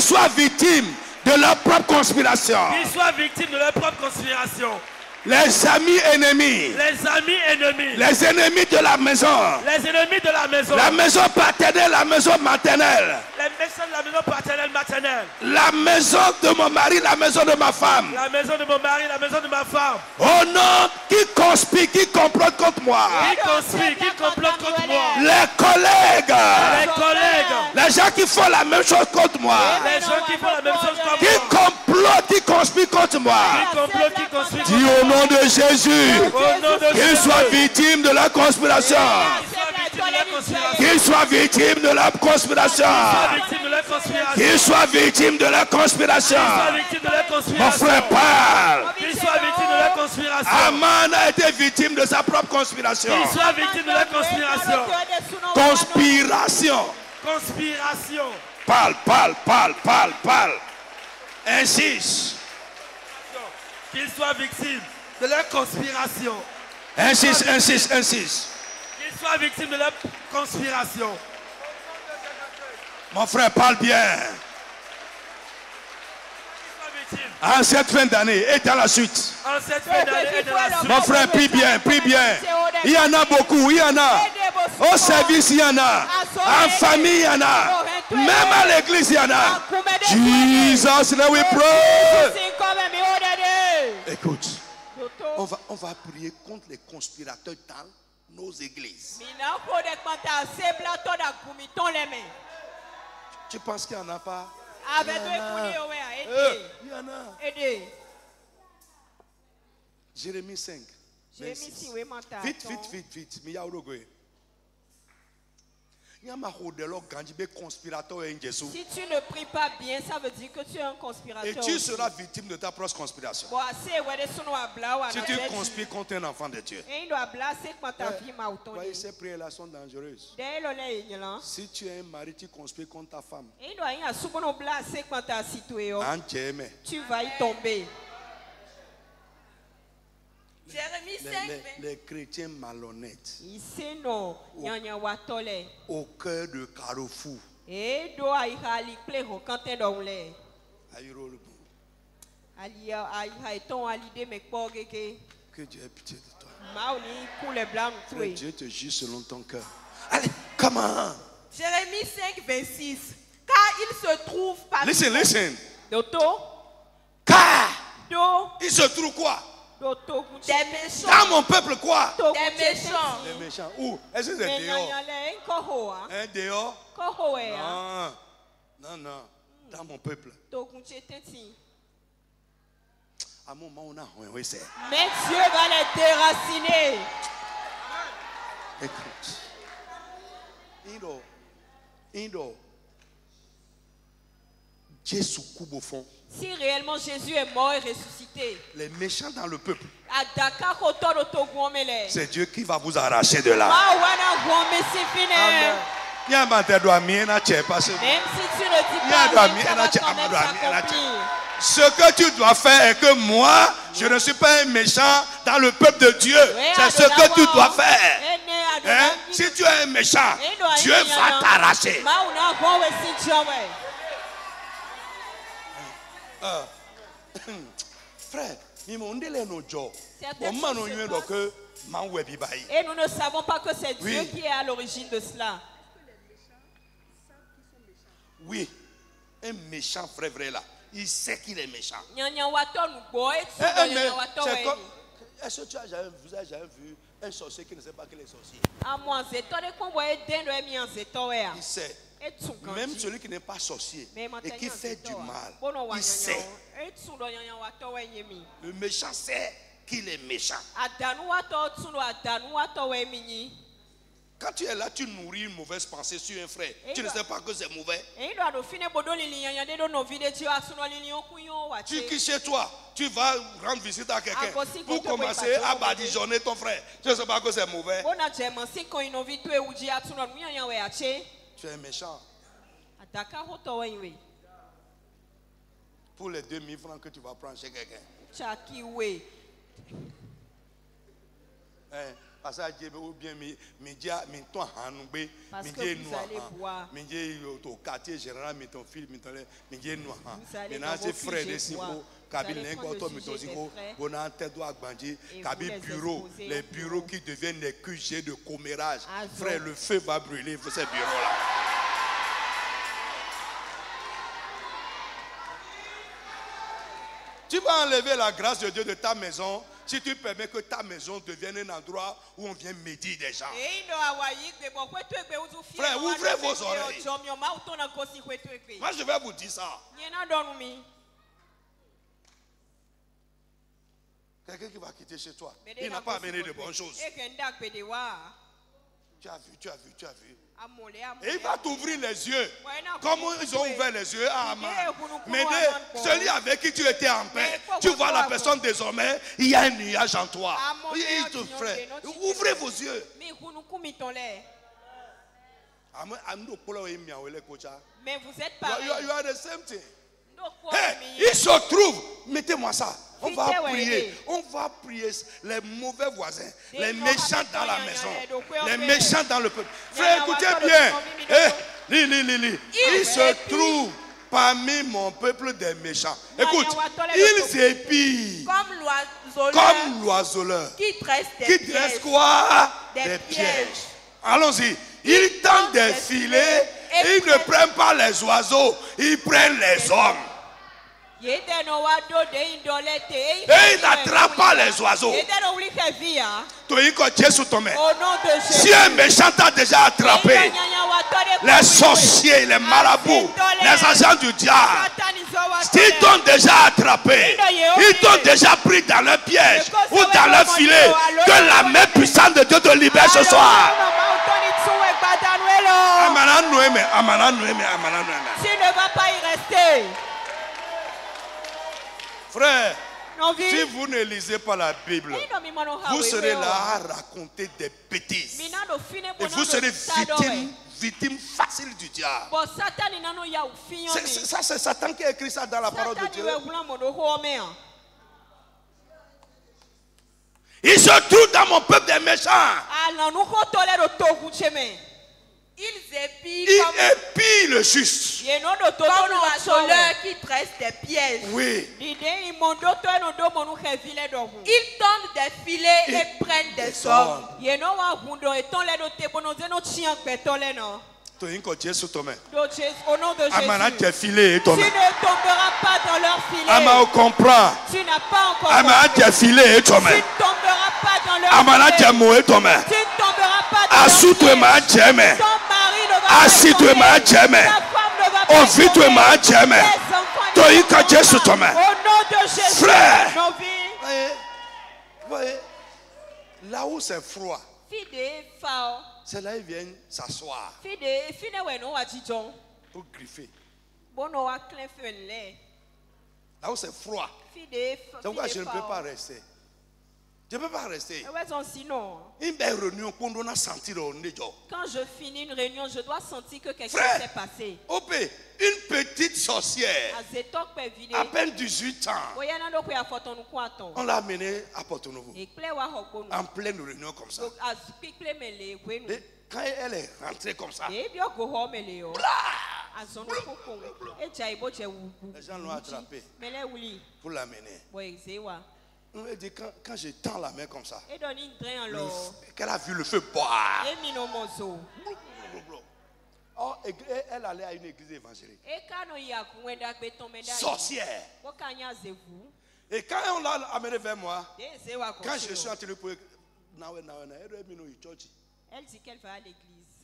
soient victimes de leur propre conspiration. Qu'ils soient victimes de leur propre conspiration. Les amis ennemis. Les amis ennemis. Les ennemis de la maison. Les ennemis de la maison. La maison paternelle, la maison maternelle. Les maisons de la maison paternelle, maternelle. La maison de mon mari, la maison de ma femme. La maison de mon mari, la maison de ma femme. Oh non, qui conspire, qui complote contre moi. Qui conspire, qui complote contre moi. Les collègues. Les collègues. Les gens qui font la même chose contre moi. Les gens qui font la même chose contre moi. Qui complotent, qui conspirent contre moi. Qui complotent, qui conspirent contre moi. Dis au nom de Jésus, qu'ils soient victimes de la conspiration. Qu'ils soient victimes de la conspiration. Qu'ils soient victimes de la conspiration. Mon frère parle. Qu'ils soient victimes de la conspiration. Aman a été victime de sa propre conspiration. Qu'ils soient victimes de la conspiration. Conspiration. Conspiration. Parle. Insiste. Qu'ils soient victimes de leur conspiration. Insiste. Qu'ils soient victimes de leur conspiration. Mon frère, parle bien. En cette fin d'année et dans la suite. En cette fin d'année et dans la suite. Mon frère, prie bien. Il y en a beaucoup, il y en a. Au service, il y en a. En famille, il y en a. Même à l'église, il y en a. Jesus, let we pray. Écoute, on va prier contre les conspirateurs dans nos églises. Tu penses qu'il n'y en a pas? Il y en a. Jérémie 5. Vite. Si tu ne pries pas bien, ça veut dire que tu es un conspirateur. Et tu seras victime de ta propre conspiration. Si tu conspires contre un enfant de Dieu. Voyez, ces prières-là sont dangereuses. Si tu es un mari, tu conspires contre ta femme. Tu vas y tomber. Les chrétiens malhonnêtes au cœur de Carrefour. Que Dieu ait pitié de toi. Que Dieu te juge selon ton cœur. Allez, comment? Jérémie 5, 26. Car il se trouve parmi Listen. Doto. Car Il se trouve quoi? Des méchants. Dans mon peuple quoi? Des méchants. Des méchants. Où? Est-ce que c'est dehors? Un dehors? Non. Non. Dans mon peuple. À un moment on a c'est. Mais Dieu va les déraciner. Écoute. Indo. Jésus coupe au fond. Si réellement Jésus est mort et ressuscité, les méchants dans le peuple, c'est Dieu qui va vous arracher de là. Même si tu ne dis pas, ce que tu dois faire est que moi, je ne suis pas un méchant dans le peuple de Dieu. C'est ce que tu dois faire. Hein? Si tu es un méchant, Dieu va t'arracher. Frère, et nous ne savons pas que c'est Dieu qui est à l'origine de cela. Oui, un méchant frère vrai là, il sait qu'il est méchant. Est-ce que tu as jamais vu un sorcier qui ne sait pas qu'il est sorcier? Il sait. Même celui qui n'est pas sorcier et qui fait du mal, il sait. Le méchant sait qu'il est méchant. Quand tu es là, tu nourris une mauvaise pensée sur un frère. Tu ne sais pas que c'est mauvais. Tu quittes chez toi, tu vas rendre visite à quelqu'un pour commencer à badigeonner ton frère. Tu ne sais pas que c'est mauvais. Tu es méchant. Pour les 2000 francs que tu vas prendre chez quelqu'un. Parce que ou bien au quartier général ton fils maintenant c'est frère de Simon les bureaux qui deviennent les QG de commérage. Frère, le feu va brûler ces bureaux là. Tu vas enlever la grâce de Dieu de ta maison si tu permets que ta maison devienne un endroit où on vient médire des gens. Frère, ouvrez vos oreilles. Moi, je vais vous dire ça. Quelqu'un qui va quitter chez toi, il n'a pas amené de bonnes choses. Tu as vu. Et il va t'ouvrir les yeux. Comme ils ont ouvert les yeux à Aman. Mais celui avec qui tu étais en paix, tu vois la personne désormais, il y a un nuage en toi. Frère, ouvrez vos yeux. Mais vous êtes pareil. You are the same thing. Hey, il se trouve, mettez-moi ça. On va prier les mauvais voisins, les méchants dans la maison, les méchants dans le peuple. Frère, écoutez bien. Il se trouve parmi mon peuple des méchants. Écoute, ils épient comme l'oiseleur qui dresse quoi? Des pièges. Allons-y. Ils tendent des filets et ils ne prennent pas les oiseaux, ils prennent les hommes. Et il n'attrape pas les oiseaux. Si un méchant t'a déjà attrapé, les sorciers, les marabouts, les agents du diable, ils t'ont déjà attrapé, ils t'ont déjà pris dans leur piège ou dans leur filet. Que la main puissante de Dieu te libère ce soir. Tu ne vas pas y rester. Frère, si vous ne lisez pas la Bible, vous serez là à raconter des bêtises. Et vous serez victime facile du diable. Ça, c'est Satan qui a écrit ça dans la parole de Dieu. Il se trouve dans mon peuple des méchants. Ils épient le juste. Comme l'oiseleur qui dresse des pièges. Oui. Ils tendent des filets et prennent des hommes. Au nom de Jésus. Tu ne tomberas pas dans leur filet. Tu n'as pas encore compris. Tu ne tomberas pas dans leur filet. Tu ne tomberas pas dans leur filet. Ton mari ne va pas tomber. Ta femme ne va pas tomber. Au nom de Jésus. Frère. Voyez, là où c'est froid, c'est là qu'ils viennent s'asseoir pour griffer. Là où c'est froid, c'est pourquoi je ne peux pas rester. Je ne peux pas rester. Quand je finis une réunion, je dois sentir que quelque chose s'est passé. Une petite sorcière, à peine 18 ans, on l'a amenée à Porto-Novo, en pleine réunion comme ça. Et quand elle est rentrée comme ça, les gens l'ont attrapée pour l'amener. Elle dit quand je tends la main comme ça, qu'elle a vu le feu boire. Oh, elle allait à une église évangélique. Sorcière. Et quand on l'a amenée vers moi, quand je suis entré pour elle dit qu'elle va à l'église.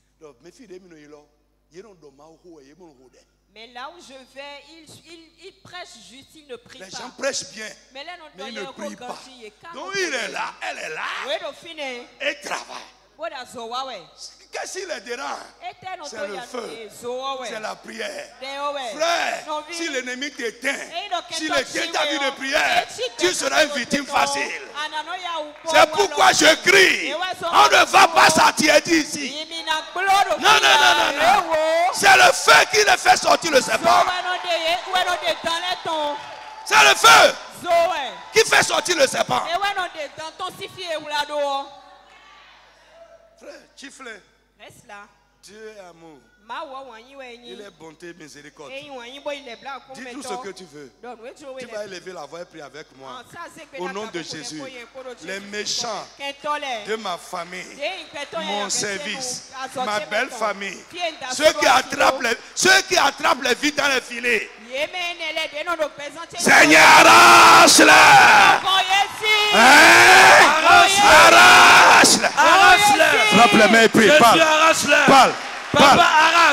Mais là où je vais, il prêche juste, il ne prie pas. Les gens prêchent bien, mais ils ne prient pas. Donc il est là, elle est là, et travaille. Qu'est-ce qui les dérange? C'est le feu, c'est la prière. Frère, si l'ennemi t'éteint, si l'éteint ta vie de prière, tu seras une victime facile. C'est pourquoi je crie. On ne va pas s'attirer d'ici. Non. C'est le feu qui le fait sortir le serpent. C'est le feu qui fait sortir le serpent. Frère, chifle. Reste là. Dieu est amour. Il est bonté et miséricorde. Dis tout ce que tu veux. Tu vas élever la voix et prier avec moi. Au nom de Jésus, les méchants de ma famille, mon service, ma belle famille, ceux qui attrapent les vies dans les filets, Seigneur, arrache-les. Arrache-les. Frappe les mains et prie. Parle.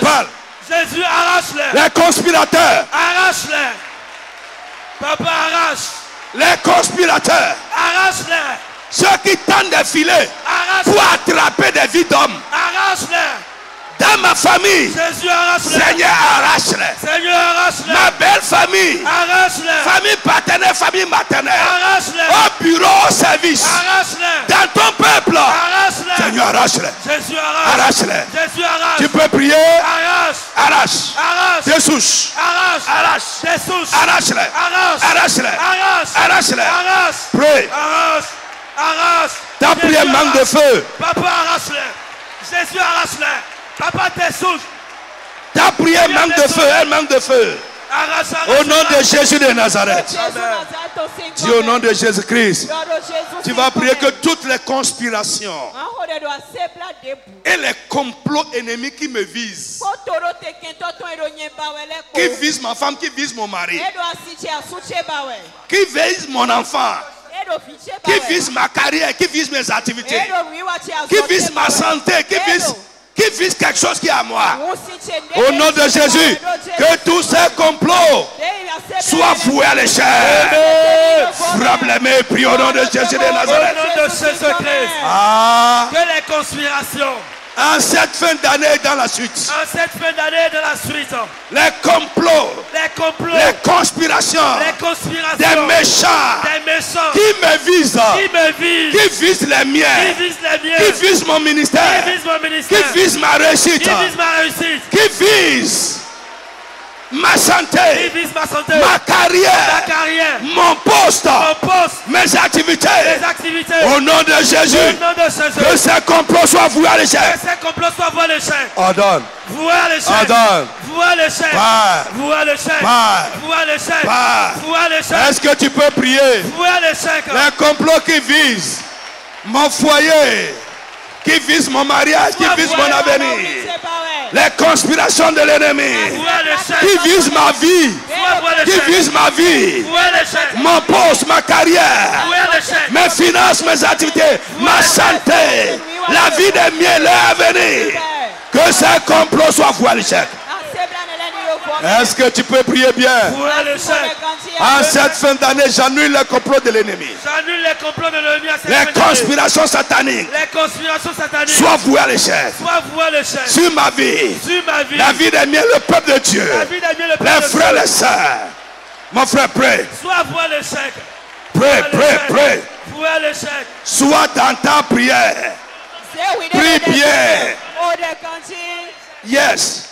Parle. Jésus, arrache-les. Les conspirateurs. Arrache-les. Papa, arrache. Les conspirateurs. Arrache-les. Ceux qui tendent des filets pour attraper des vies d'hommes. Arrache-les. Dans ma famille, Jésus, arrache-les. Seigneur, arrache-les. Seigneur, arrache-les. Ma belle famille, arrache-les. Famille paternelle, famille maternelle, arrache-les. Au bureau, au service, arrache-les. Dans ton peuple, arrache-les. Seigneur, arrache-les. Jésus, arrache. Arrache-les. Jésus, arrache. Tu peux prier. Arrache. Des souches. Arrache. Des souches. Arrache-les. Arrache-les. Arrache-les. Prie. Arrache. Ta prière manque de feu. Papa, arrache-les. Jésus, arrache-les. Papa, tes souches. Ta prière manque de feu, elle manque de feu. Au nom de Jésus de Nazareth. Dis au nom de Jésus-Christ. Tu vas prier que toutes les conspirations et les complots ennemis qui me visent, qui visent ma femme, qui visent mon mari, qui visent mon enfant, qui visent ma carrière, qui visent mes activités, qui visent ma santé, qui visent quelque chose qui est à moi. Au nom de Jésus, que tous ces complots soient voués à l'échec. Frappe les mains et prie au nom de Jésus de Nazareth. Au nom de Jésus-Christ. Que les conspirations. En cette fin d'année et dans la suite. Les complots. Les conspirations. Des méchants. Qui me visent. Qui visent les miens. Qui visent mon ministère. Qui visent ma réussite. Qui visent ma santé, ma carrière, mon poste, mes activités. Au nom de Jésus, que ces complots soient voués à l'échec. Ordonne. Est-ce que tu peux prier? Les complots qui visent mon foyer, qui visent mon mariage, qui visent mon avenir. Les conspirations de l'ennemi qui visent ma vie, qui visent ma vie, mon poste, ma carrière, mes finances, mes activités, ma santé, la vie des miens, l'avenir. Que ces complots soient voués à l'échec. Est-ce que tu peux prier bien? En cette fin d'année, j'annule les complots de l'ennemi. Les conspirations sataniques soient vouées à l'échec. Sur ma vie, la vie des miens, le peuple de Dieu, les frères, les sœurs. Mon frère, prie. Prie. Sois dans ta prière. Prie bien. Yes.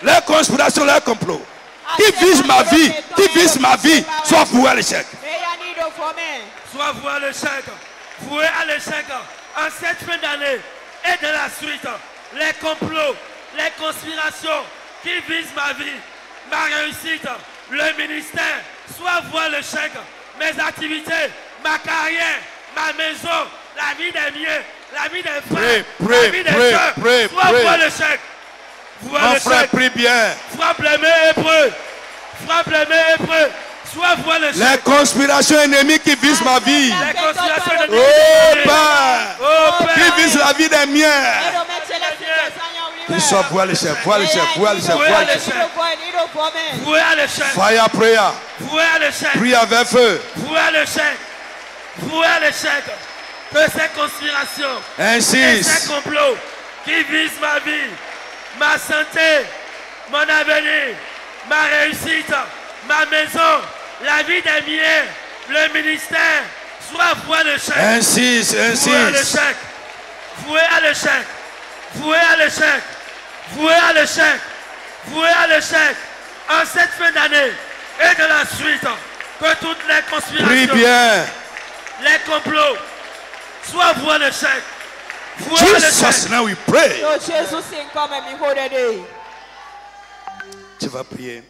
Les conspirations, les complots qui visent ma vie, soit voués à l'échec. Soit voués à l'échec. Voués à l'échec. En cette fin d'année et de la suite, les complots, les conspirations qui visent ma vie, ma réussite, le ministère, soit voués à l'échec. Mes activités, ma carrière, ma maison, la vie des miens, la vie des frères, la vie des sœurs, soit voués à l'échec. Mon frère, prie bien. Frappe les mains hébreux. Frappe les mains hébreux. Soit voix le les conspirations ennemies qui visent ma vie. Les conspirations ennemies qui visent la vie des miens. Qu'ils soient voués à l'échec. Voués à l'échec. Voués à l'échec. Voués à l'échec. Fire prayer. Voués à l'échec. Prie avec feu. Voués à l'échec. Voués à l'échec. Que ces conspirations. Insiste. Ces complots qui visent ma vie, ma santé, mon avenir, ma réussite, ma maison, la vie des miens, le ministère, soit voué à l'échec. Insiste. Voué à l'échec. Voué à l'échec. Voué à l'échec. Voué à l'échec. Voué à l'échec. En cette fin d'année et de la suite, que toutes les conspirations, prie bien, les complots, soient voués à l'échec. Jesus, now we pray. Tu vas prier.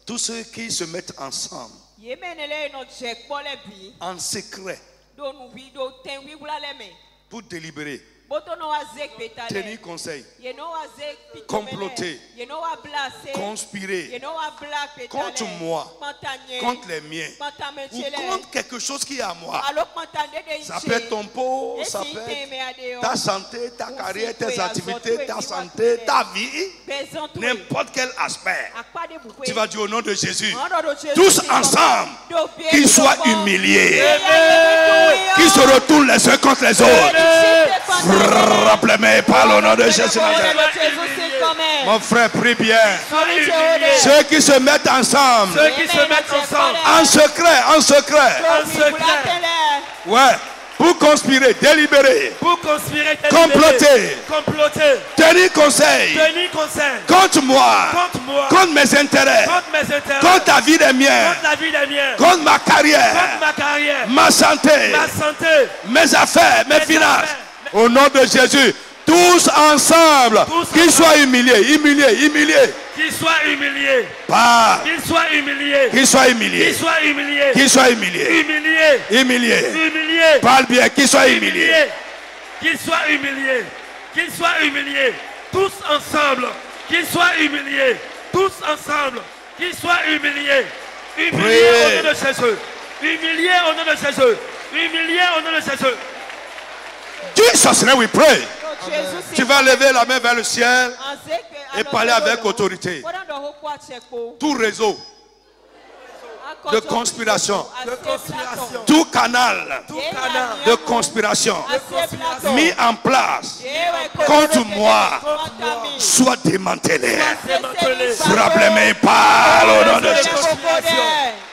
Tous ceux qui se mettent ensemble en secret pour délibérer, tenir conseil, comploter, conspirer contre moi, contre les miens, ou contre quelque chose qui est à moi. Ça peut être ton pot, ça peut être ta santé, ta carrière, tes activités, ta santé, ta vie, n'importe quel aspect. Tu vas dire au nom de Jésus, tous ensemble, qu'ils soient humiliés, qu'ils se retournent les uns contre les autres. Rappelez-moi par le nom de Jésus. Mon frère, prie bien. Ceux qui se mettent ensemble, en secret, ouais, pour conspirer, délibérer, comploter, tenir conseil, contre moi, contre mes intérêts, contre la vie des miens, contre ma carrière, ma santé, mes affaires, mes finances. Au nom de Jésus, tous ensemble, qu'ils soient humiliés. Qu'ils soient humiliés. Qu'ils soient humiliés. Parle bien, qu'ils soient humiliés. Qu'ils soient humiliés. Tous ensemble. Qu'ils soient humiliés. Tous ensemble. Qu'ils soient humiliés. Humiliés au nom de Jésus. Humiliés au nom de Jésus. Humiliés au nom de Jésus. Jesus name we pray. Tu vas lever la main vers le ciel et parler avec autorité. Tout réseau de conspiration, tout canal de conspiration mis en place contre moi soit démantelé. Frappez-moi par le nom de Jésus.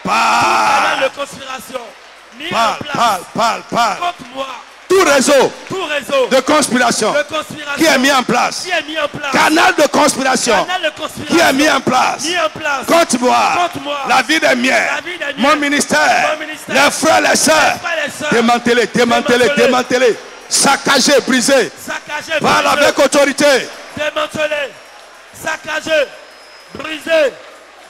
Parle. Contre moi. Tout réseau de conspiration qui est mis en place. Canal de conspiration qui est mis en place contre moi, la vie des miens, mon ministère, les frères, les sœurs. Démantelé. Saccagé, brisé. Parle avec autorité. Démantelé. Saccagé. Brisé.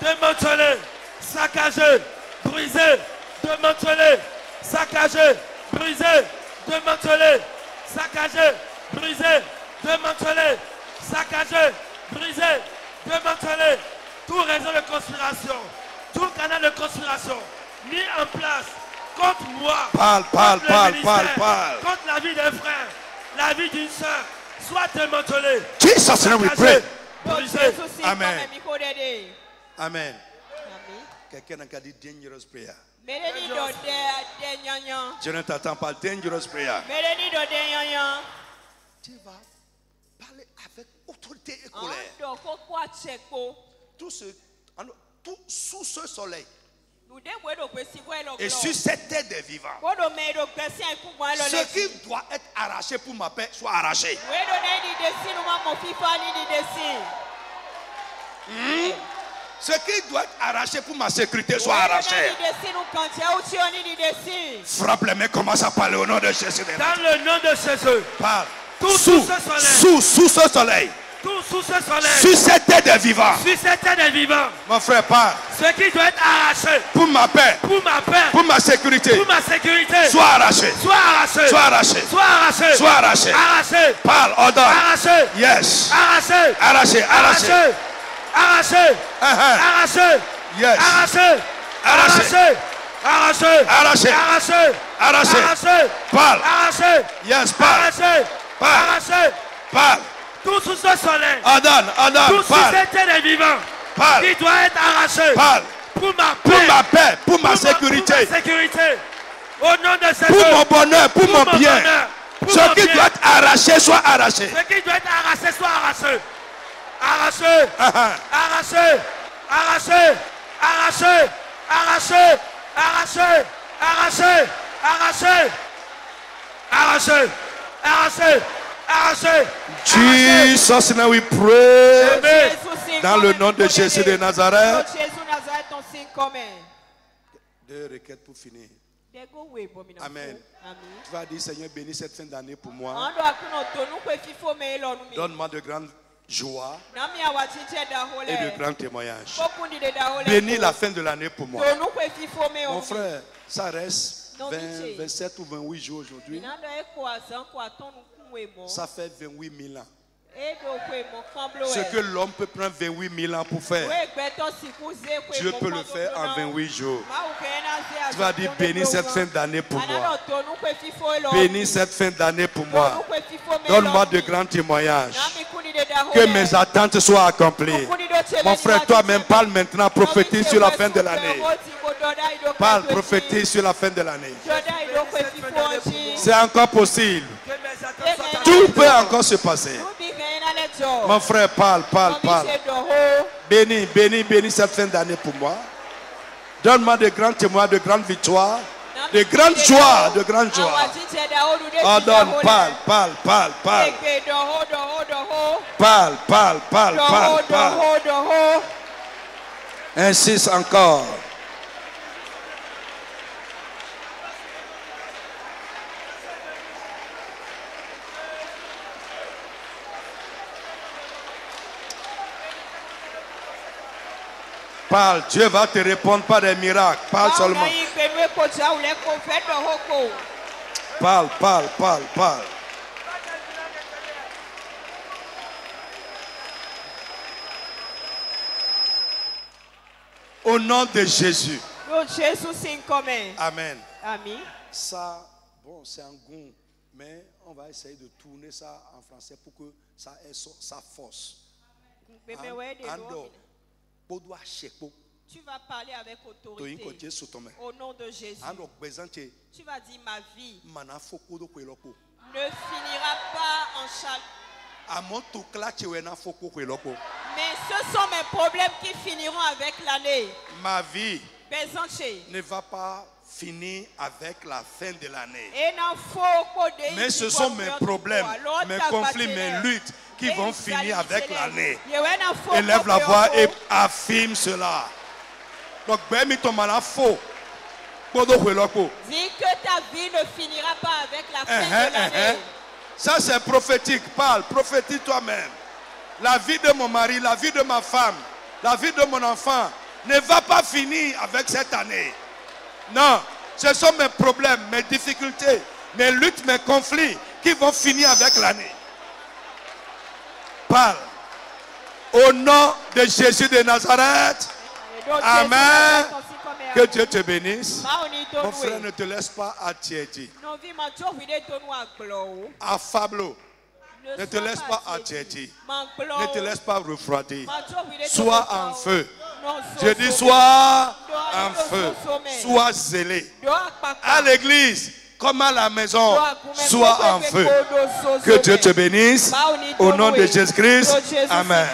Démantelé. Saccagé. Brisé. Démantelé. Saccagé. Brisé. Démantelé, saccagé, brisé, démantelé, saccagé, brisé, démantelé. Tout réseau de conspiration, tout canal de conspiration mis en place contre moi, parle, contre la vie d'un frère, la vie d'une soeur, soit démantelé. Jesus name we pray. Brisé. Amen. Amen. Quelqu'un a dit dangerous prayer. Je ne t'attends pas. Dangerous prayer. Tu vas parler avec autorité et colère. Tout sous ce soleil et sur cette terre des vivants, ce qui doit être arraché pour ma paix soit arraché. Ce qui doit être arraché pour ma sécurité soit arraché. Frappe les mains, commence à parler au nom de Jésus. Dans le nom de Jésus. Parle. Sous ce soleil. Tout sous ce soleil. Sur cette terre des vivants. Sur cette terre des vivants. Mon frère, parle. Ce qui doit être arraché. Pour ma paix. Pour ma paix. Pour ma sécurité. Pour ma sécurité. Soit arraché. Soit arraché. Soit arraché. Soit arraché. Soit arraché. Arraché. Parle, ordonne. Arraché. Yes. Arraché. Arraché. Arraché. Arraché. Arraché. Yes. Arraché. Arraché. Arraché. Arraché. Arraché. Arraché. Arraché. Parle. Arraché. Yes. Parle. Arraché. Parle. Arraché. Parle. Tout sous ce soleil. Ordonne. Tout sous cette terre des vivants. Parle. Qui doit être arraché. Parle. Pour ma paix. Pour ma paix. Pour ma sécurité. Pour ma sécurité. Au nom de Jésus. Pour mon bonheur. Pour mon bien. Ce qui doit être arraché soit arraché. Ce qui doit être arraché soit arraché. Arraché. Arraché. Arraché. Arraché. Arraché. Arraché. Arraché. Arraché. Arraché. Arraché. Arraché. Jesus, now we pray. Dans le nom de Jésus de Nazareth. Deux requêtes pour finir. Amen. Tu vas dire, Seigneur, bénis cette fin d'année pour moi. Donne-moi de grandes joie et de grands témoignages. Bénis la fin de l'année pour moi. Mon frère, ça reste 27 ou 28 jours aujourd'hui. Ça fait 28 000 ans. Ce que l'homme peut prendre 28 000 ans pour faire, Dieu peut le faire en 28 jours. Tu vas dire, bénis cette fin d'année pour moi. Bénis cette fin d'année pour moi. Donne-moi de grands témoignages. Que mes attentes soient accomplies. Mon frère, toi-même, parle maintenant, prophétise sur la fin de l'année. Parle, prophétise sur la fin de l'année. C'est encore possible. Tout peut encore se passer. Mon frère, parle. Bénis cette fin d'année pour moi. Donne-moi de grands témoins, de grandes victoires, de grandes joies, Ordonne, parle. Parle. Insiste encore. Parle, Dieu va te répondre par des miracles. Parle seulement. Parle. Au nom de Jésus. Amen. Ça, bon, c'est un goût, mais on va essayer de tourner ça en français pour que ça ait sa force. Tu vas parler avec autorité. Au nom de Jésus. Tu vas dire, ma vie ne finira pas en chagrin. Mais ce sont mes problèmes qui finiront avec l'année. Ma vie ne va pas finir avec la fin de l'année. Mais ce sont mes problèmes, mes conflits, mes luttes qui vont finir avec l'année. Élève la voix et affirme cela. Donc, dis que ta vie ne finira pas avec la fin de l'année. Ça c'est prophétique. Parle, prophétise toi-même. La vie de mon mari, la vie de ma femme, la vie de mon enfant ne va pas finir avec cette année. Non, ce sont mes problèmes, mes difficultés, mes luttes, mes conflits qui vont finir avec l'année. Parle. Au nom de Jésus de Nazareth. Amen. Que Dieu te bénisse. Mon frère, ne te laisse pas attiédir. Affable. Ne te laisse pas attiédir. Ne te laisse pas refroidir. Sois en feu. Je dis sois en feu. Sois zélé. À l'église comme à la maison, sois en feu. Que Dieu te bénisse. Au nom de Jésus-Christ. Amen.